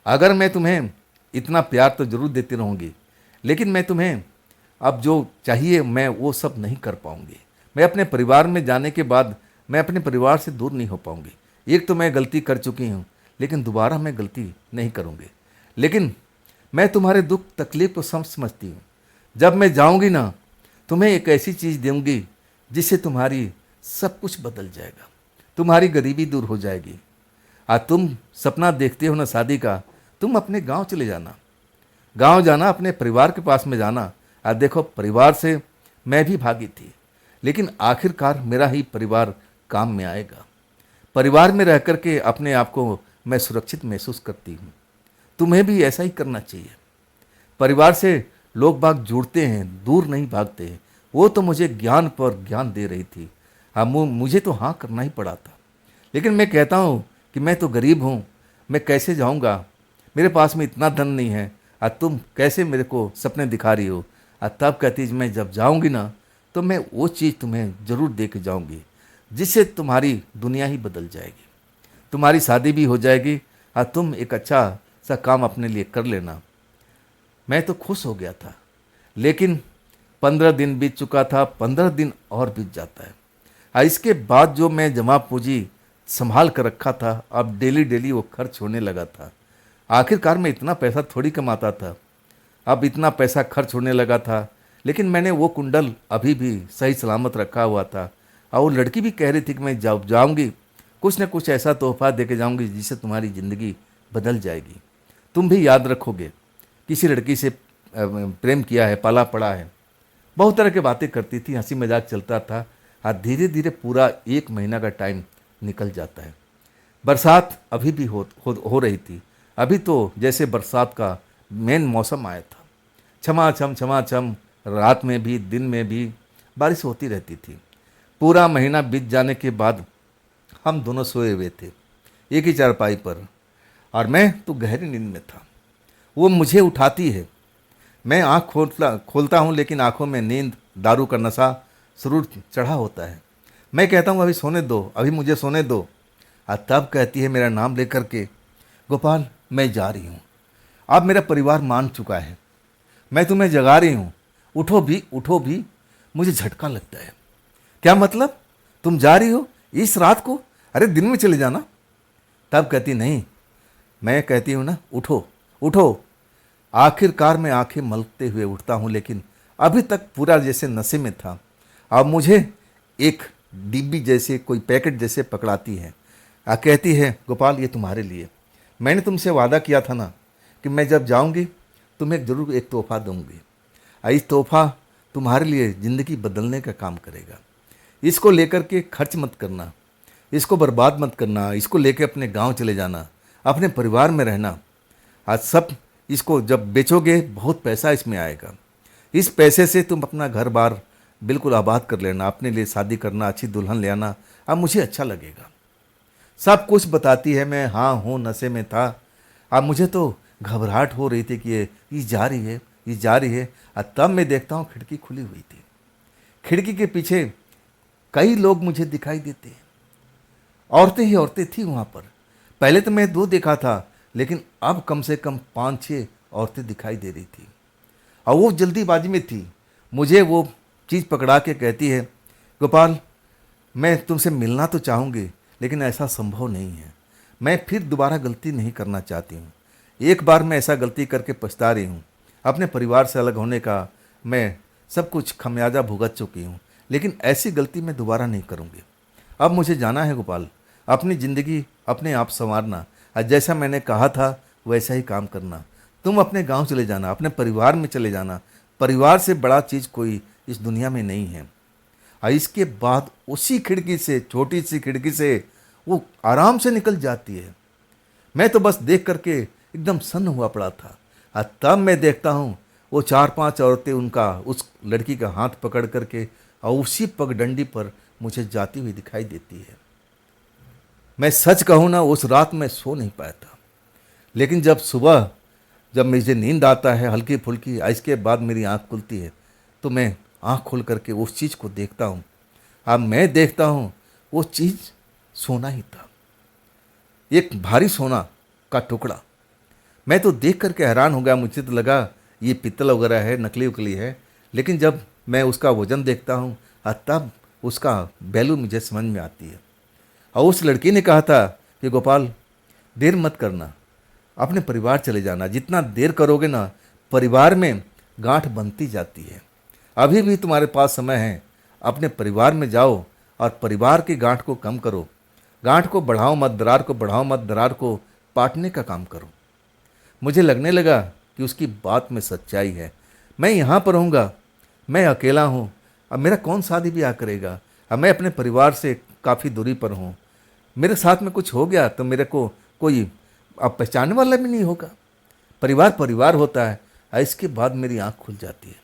A: अगर मैं तुम्हें इतना प्यार तो जरूर देती रहूँगी, लेकिन मैं तुम्हें अब जो चाहिए मैं वो सब नहीं कर पाऊँगी। मैं अपने परिवार में जाने के बाद मैं अपने परिवार से दूर नहीं हो पाऊँगी। एक तो मैं गलती कर चुकी हूँ, लेकिन दोबारा मैं गलती नहीं करूँगी। लेकिन मैं तुम्हारे दुख तकलीफ को समझती हूँ। जब मैं जाऊँगी ना, तुम्हें एक ऐसी चीज़ दूँगी जिससे तुम्हारी सब कुछ बदल जाएगा, तुम्हारी गरीबी दूर हो जाएगी। तुम सपना देखते हो ना शादी का, तुम अपने गांव चले जाना, गांव जाना, अपने परिवार के पास में जाना। देखो, परिवार से मैं भी भागी थी, लेकिन आखिरकार मेरा ही परिवार काम में आएगा। परिवार में रह कर के अपने आप को मैं सुरक्षित महसूस करती हूँ। तुम्हें भी ऐसा ही करना चाहिए। परिवार से लोग बाग जुड़ते हैं, दूर नहीं भागते हैं। वो तो मुझे ज्ञान पर ज्ञान दे रही थी। हाँ, मुझे तो हाँ करना ही पड़ा था। लेकिन मैं कहता हूँ कि मैं तो गरीब हूँ, मैं कैसे जाऊँगा, मेरे पास में इतना धन नहीं है, तुम कैसे मेरे को सपने दिखा रही हो? तब कहती मैं जब जाऊँगी ना, तो मैं वो चीज़ तुम्हें ज़रूर दे के जाऊँगी जिससे तुम्हारी दुनिया ही बदल जाएगी, तुम्हारी शादी भी हो जाएगी, तुम एक अच्छा सा काम अपने लिए कर लेना। मैं तो खुश हो गया था, लेकिन 15 दिन बीत चुका था, 15 दिन और बीत जाता है। इसके बाद जो मैं जमा पूंजी संभाल कर रखा था, अब डेली डेली वो खर्च होने लगा था। आखिरकार मैं इतना पैसा थोड़ी कमाता था, अब इतना पैसा खर्च होने लगा था। लेकिन मैंने वो कुंडल अभी भी सही सलामत रखा हुआ था, और वो लड़की भी कह रही थी कि मैं जाऊँगी, कुछ न कुछ ऐसा तोहफा दे के जाऊँगी जिससे तुम्हारी ज़िंदगी बदल जाएगी। तुम भी याद रखोगे, किसी लड़की से प्रेम किया है, पाला पड़ा है। बहुत तरह की बातें करती थी, हंसी मजाक चलता था। और धीरे धीरे पूरा 1 महीना का टाइम निकल जाता है। बरसात अभी भी हो रही थी। अभी तो जैसे बरसात का मेन मौसम आया था। छमाछम रात में भी दिन में भी बारिश होती रहती थी। पूरा महीना बीत जाने के बाद हम दोनों सोए हुए थे एक ही चारपाई पर, और मैं तो गहरी नींद में था। वो मुझे उठाती है, मैं आँख खोलता हूँ, लेकिन आँखों में नींद, दारू का नशा जरूर चढ़ा होता है। मैं कहता हूँ अभी सोने दो, अभी मुझे सोने दो। तब कहती है मेरा नाम लेकर के, गोपाल मैं जा रही हूँ, अब मेरा परिवार मान चुका है, मैं तुम्हें जगा रही हूँ, उठो भी उठो भी। मुझे झटका लगता है, क्या मतलब, तुम जा रही हो इस रात को? अरे दिन में चले जाना। तब कहती नहीं, मैं कहती हूँ ना उठो उठो। आखिरकार मैं आंखें मलते हुए उठता हूँ, लेकिन अभी तक पूरा जैसे नशे में था। अब मुझे एक डिब्बी जैसे, कोई पैकेट जैसे पकड़ाती है, कहती है गोपाल ये तुम्हारे लिए, मैंने तुमसे वादा किया था ना कि मैं जब जाऊँगी तुम्हें ज़रूर एक तोहफा दूँगी। इस तोहफा तुम्हारे लिए ज़िंदगी बदलने का काम करेगा। इसको लेकर के खर्च मत करना, इसको बर्बाद मत करना, इसको लेकर अपने गांव चले जाना, अपने परिवार में रहना। आज सब इसको जब बेचोगे बहुत पैसा इसमें आएगा। इस पैसे से तुम अपना घर बार बिल्कुल आबाद कर लेना, अपने लिए शादी करना, अच्छी दुल्हन ले आना, अब मुझे अच्छा लगेगा। सब कुछ बताती है। मैं हाँ हूँ, नशे में था। अब मुझे तो घबराहट हो रही थी कि ये जा रही है, ये जा रही है। और तब मैं देखता हूँ खिड़की खुली हुई थी। खिड़की के पीछे कई लोग मुझे दिखाई देते हैं, औरतें ही औरतें थी वहाँ पर। पहले तो मैं 2 देखा था, लेकिन अब कम से कम 5-6 औरतें दिखाई दे रही थी। और वो जल्दीबाजी में थी, मुझे वो चीज़ पकड़ा के कहती है, गोपाल मैं तुमसे मिलना तो चाहूँगी लेकिन ऐसा संभव नहीं है, मैं फिर दोबारा गलती नहीं करना चाहती हूँ। एक बार मैं ऐसा गलती करके पछता रही हूँ, अपने परिवार से अलग होने का मैं सब कुछ खमियाजा भुगत चुकी हूँ, लेकिन ऐसी गलती मैं दोबारा नहीं करूँगी। अब मुझे जाना है गोपाल, अपनी ज़िंदगी अपने आप संवारना, और जैसा मैंने कहा था वैसा ही काम करना। तुम अपने गांव चले जाना, अपने परिवार में चले जाना, परिवार से बड़ा चीज़ कोई इस दुनिया में नहीं है। और इसके बाद उसी खिड़की से, छोटी सी खिड़की से वो आराम से निकल जाती है। मैं तो बस देख करके एकदम सन्न हुआ पड़ा था। और तब मैं देखता हूँ वो 4-5 औरतें उनका उस लड़की का हाथ पकड़ करके और उसी पगडंडी पर मुझे जाती हुई दिखाई देती है। मैं सच कहूँ ना, उस रात मैं सो नहीं पाया था, लेकिन जब सुबह जब मुझे नींद आता है हल्की फुल्की, इसके बाद मेरी आँख खुलती है तो मैं आँख खोल करके उस चीज़ को देखता हूँ। अब मैं देखता हूँ वो चीज़ सोना ही था, एक भारी सोना का टुकड़ा। मैं तो देख करके हैरान हो गया, मुझे तो लगा ये पित्तल वगैरह है, नकली उकली है, लेकिन जब मैं उसका वजन देखता हूँ तब उसका वैल्यू मुझे समझ में आती है। और उस लड़की ने कहा था कि गोपाल देर मत करना, अपने परिवार चले जाना, जितना देर करोगे ना परिवार में गांठ बनती जाती है। अभी भी तुम्हारे पास समय है, अपने परिवार में जाओ और परिवार की गांठ को कम करो, गांठ को बढ़ाओ मत, दरार को बढ़ाओ मत, दरार को पाटने का काम करो। मुझे लगने लगा कि उसकी बात में सच्चाई है। मैं यहाँ पर रहूँगा, मैं अकेला हूँ, अब मेरा कौन शादी ब्याह करेगा, अब मैं अपने परिवार से काफ़ी दूरी पर हूँ, मेरे साथ में कुछ हो गया तो मेरे को कोई अब पहचानने वाला भी नहीं होगा। परिवार परिवार होता है। इसके बाद मेरी आँख खुल जाती है।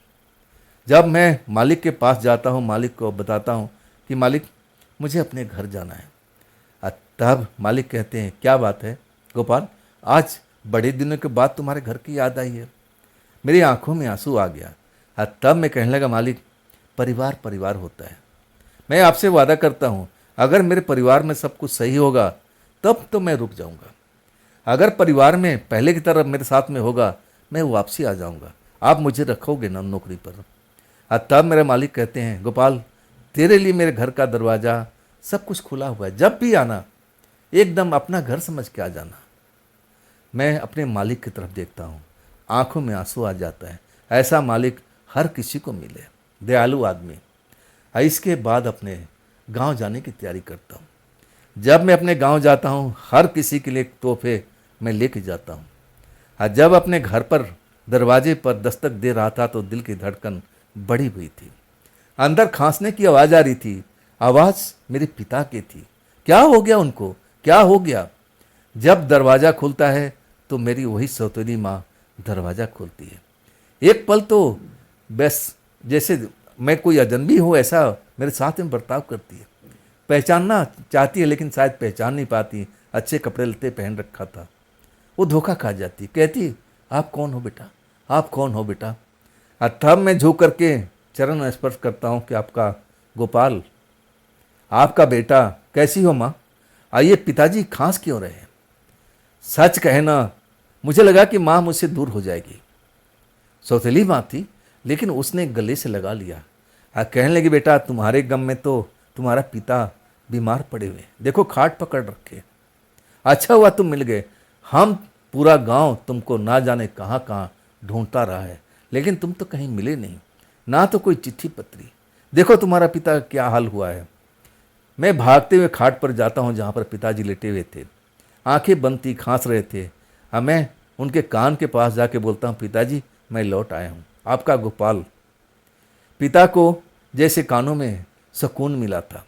A: जब मैं मालिक के पास जाता हूँ, मालिक को बताता हूँ कि मालिक मुझे अपने घर जाना है, तब मालिक कहते हैं क्या बात है गोपाल, आज बड़े दिनों के बाद तुम्हारे घर की याद आई है। मेरी आंखों में आंसू आ गया। तब मैं कहने लगा मालिक परिवार परिवार होता है, मैं आपसे वादा करता हूँ अगर मेरे परिवार में सब कुछ सही होगा तब तो मैं रुक जाऊँगा, अगर परिवार में पहले की तरह मेरे साथ में होगा मैं वापसी आ जाऊँगा, आप मुझे रखोगे ना नौकरी पर। तब मेरे मालिक कहते हैं गोपाल तेरे लिए मेरे घर का दरवाज़ा सब कुछ खुला हुआ है, जब भी आना एकदम अपना घर समझ के आ जाना। मैं अपने मालिक की तरफ देखता हूँ, आंखों में आंसू आ जाता है। ऐसा मालिक हर किसी को मिले, दयालु आदमी। इसके बाद अपने गांव जाने की तैयारी करता हूँ। जब मैं अपने गांव जाता हूँ हर किसी के लिए तोहफे मैं लेके जाता हूँ। जब अपने घर पर दरवाजे पर दस्तक दे रहा था तो दिल की धड़कन बढ़ी हुई थी, अंदर खांसने की आवाज़ आ रही थी। आवाज़ मेरे पिता की थी। क्या हो गया उनको, क्या हो गया? जब दरवाज़ा खुलता है तो मेरी वही सौतेली माँ दरवाज़ा खोलती है। एक पल तो बस जैसे मैं कोई अजनबी हो ऐसा मेरे साथ में बर्ताव करती है, पहचानना चाहती है लेकिन शायद पहचान नहीं पाती, अच्छे कपड़े लत्ते पहन रखा था। वो धोखा खा जाती, कहती आप कौन हो बेटा, आप कौन हो बेटा। तब मैं झुक करके चरण स्पर्श करता हूँ कि आपका गोपाल, आपका बेटा, कैसी हो माँ? आइए पिताजी खांस क्यों रहे हैं? सच कहना मुझे लगा कि माँ मुझसे दूर हो जाएगी। सौतेली माँ थी लेकिन उसने गले से लगा लिया। कहने लगी बेटा तुम्हारे गम में तो तुम्हारा पिता बीमार पड़े हुए, देखो खाट पकड़ रखे। अच्छा हुआ तुम मिल गए, हम पूरा गांव तुमको ना जाने कहाँ कहाँ ढूंढता रहा है लेकिन तुम तो कहीं मिले नहीं, ना तो कोई चिट्ठी पत्री। देखो तुम्हारा पिता क्या हाल हुआ है। मैं भागते हुए खाट पर जाता हूँ जहाँ पर पिताजी लेटे हुए थे, आंखें बंद थी, खांस रहे थे। मैं उनके कान के पास जाके बोलता हूँ पिताजी मैं लौट आया हूँ, आपका गोपाल। पिता को जैसे कानों में सुकून मिला था।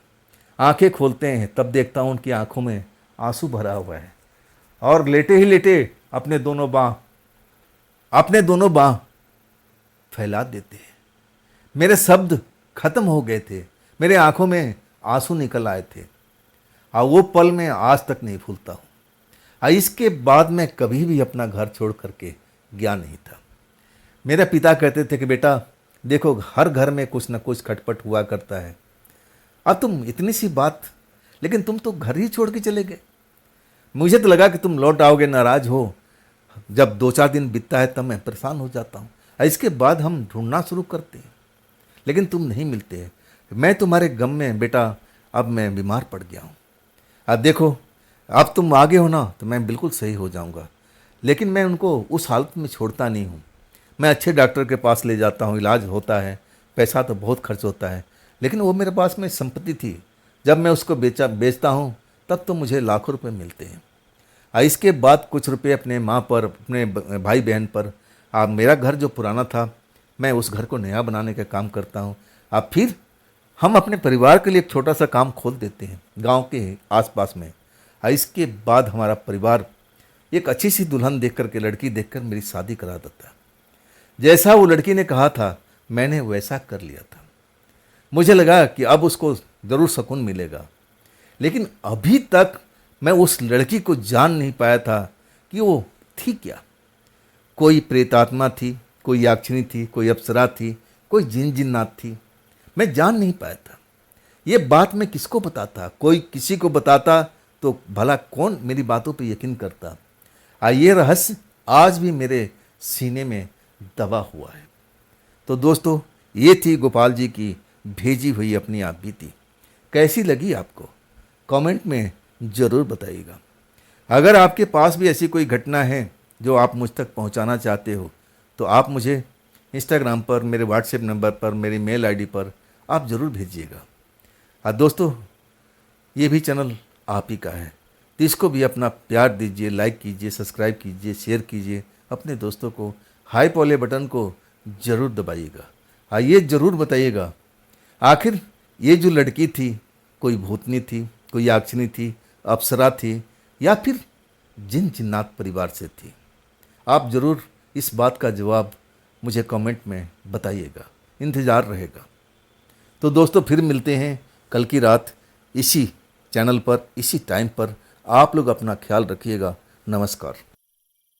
A: आंखें खोलते हैं तब देखता हूँ उनकी आंखों में आंसू भरा हुआ है और लेटे ही लेटे अपने दोनों बाँह फैला देते हैं। मेरे शब्द खत्म हो गए थे, मेरे आंखों में आंसू निकल आए थे और वो पल मैं आज तक नहीं भूलता हूँ। इसके बाद मैं कभी भी अपना घर छोड़ करके गया नहीं था। मेरे पिता कहते थे कि बेटा देखो हर घर में कुछ ना कुछ खटपट हुआ करता है, अब तुम इतनी सी बात, लेकिन तुम तो घर ही छोड़ के चले गए। मुझे तो लगा कि तुम लौट आओगे, नाराज हो। जब 2-4 दिन बीतता है तब मैं परेशान हो जाता हूँ। इसके बाद हम ढूंढना शुरू करते हैं, लेकिन तुम नहीं मिलते। मैं तुम्हारे गम में बेटा अब मैं बीमार पड़ गया हूँ। अब देखो, अब तुम आगे हो ना तो मैं बिल्कुल सही हो जाऊँगा, लेकिन मैं उनको उस हालत में छोड़ता नहीं हूँ। मैं अच्छे डॉक्टर के पास ले जाता हूँ, इलाज होता है, पैसा तो बहुत खर्च होता है, लेकिन वो मेरे पास में संपत्ति थी। जब मैं उसको बेचता हूँ तब तो मुझे लाखों रुपए मिलते हैं। इसके बाद कुछ रुपए अपने माँ पर, अपने भाई बहन पर, मेरा घर जो पुराना था मैं उस घर को नया बनाने का काम करता हूँ। अब फिर हम अपने परिवार के लिए एक छोटा सा काम खोल देते हैं गांव के आसपास में। इसके बाद हमारा परिवार एक अच्छी सी दुल्हन देख कर के, लड़की देखकर मेरी शादी करा देता है। जैसा वो लड़की ने कहा था मैंने वैसा कर लिया था। मुझे लगा कि अब उसको ज़रूर सुकून मिलेगा, लेकिन अभी तक मैं उस लड़की को जान नहीं पाया था कि वो थी क्या। कोई प्रेतात्मा थी, कोई याक्षिणी थी, कोई अप्सरा थी, कोई जिन जिन्नात थी, मैं जान नहीं पाया था। ये बात मैं किसको बताता? कोई किसी को बताता तो भला कौन मेरी बातों पे यकीन करता। ये रहस्य आज भी मेरे सीने में दबा हुआ है। तो दोस्तों, ये थी गोपाल जी की भेजी हुई अपनी आप बीती। कैसी लगी आपको? कमेंट में ज़रूर बताइएगा। अगर आपके पास भी ऐसी कोई घटना है जो आप मुझ तक पहुंचाना चाहते हो तो आप मुझे इंस्टाग्राम पर, मेरे व्हाट्सएप नंबर पर, मेरी मेल आईडी पर आप ज़रूर भेजिएगा। दोस्तों, ये भी चैनल आप ही का है, तो इसको भी अपना प्यार दीजिए, लाइक कीजिए, सब्सक्राइब कीजिए, शेयर कीजिए। अपने दोस्तों को हाइप वाले बटन को ज़रूर दबाइएगा। ये ज़रूर बताइएगा आखिर ये जो लड़की थी, कोई भूतनी थी, कोई याक्षिणी थी, अप्सरा थी, या फिर जिन जिन्नात परिवार से थी? आप ज़रूर इस बात का जवाब मुझे कमेंट में बताइएगा, इंतज़ार रहेगा। तो दोस्तों, फिर मिलते हैं कल की रात इसी चैनल पर, इसी टाइम पर। आप लोग अपना ख्याल रखिएगा। नमस्कार।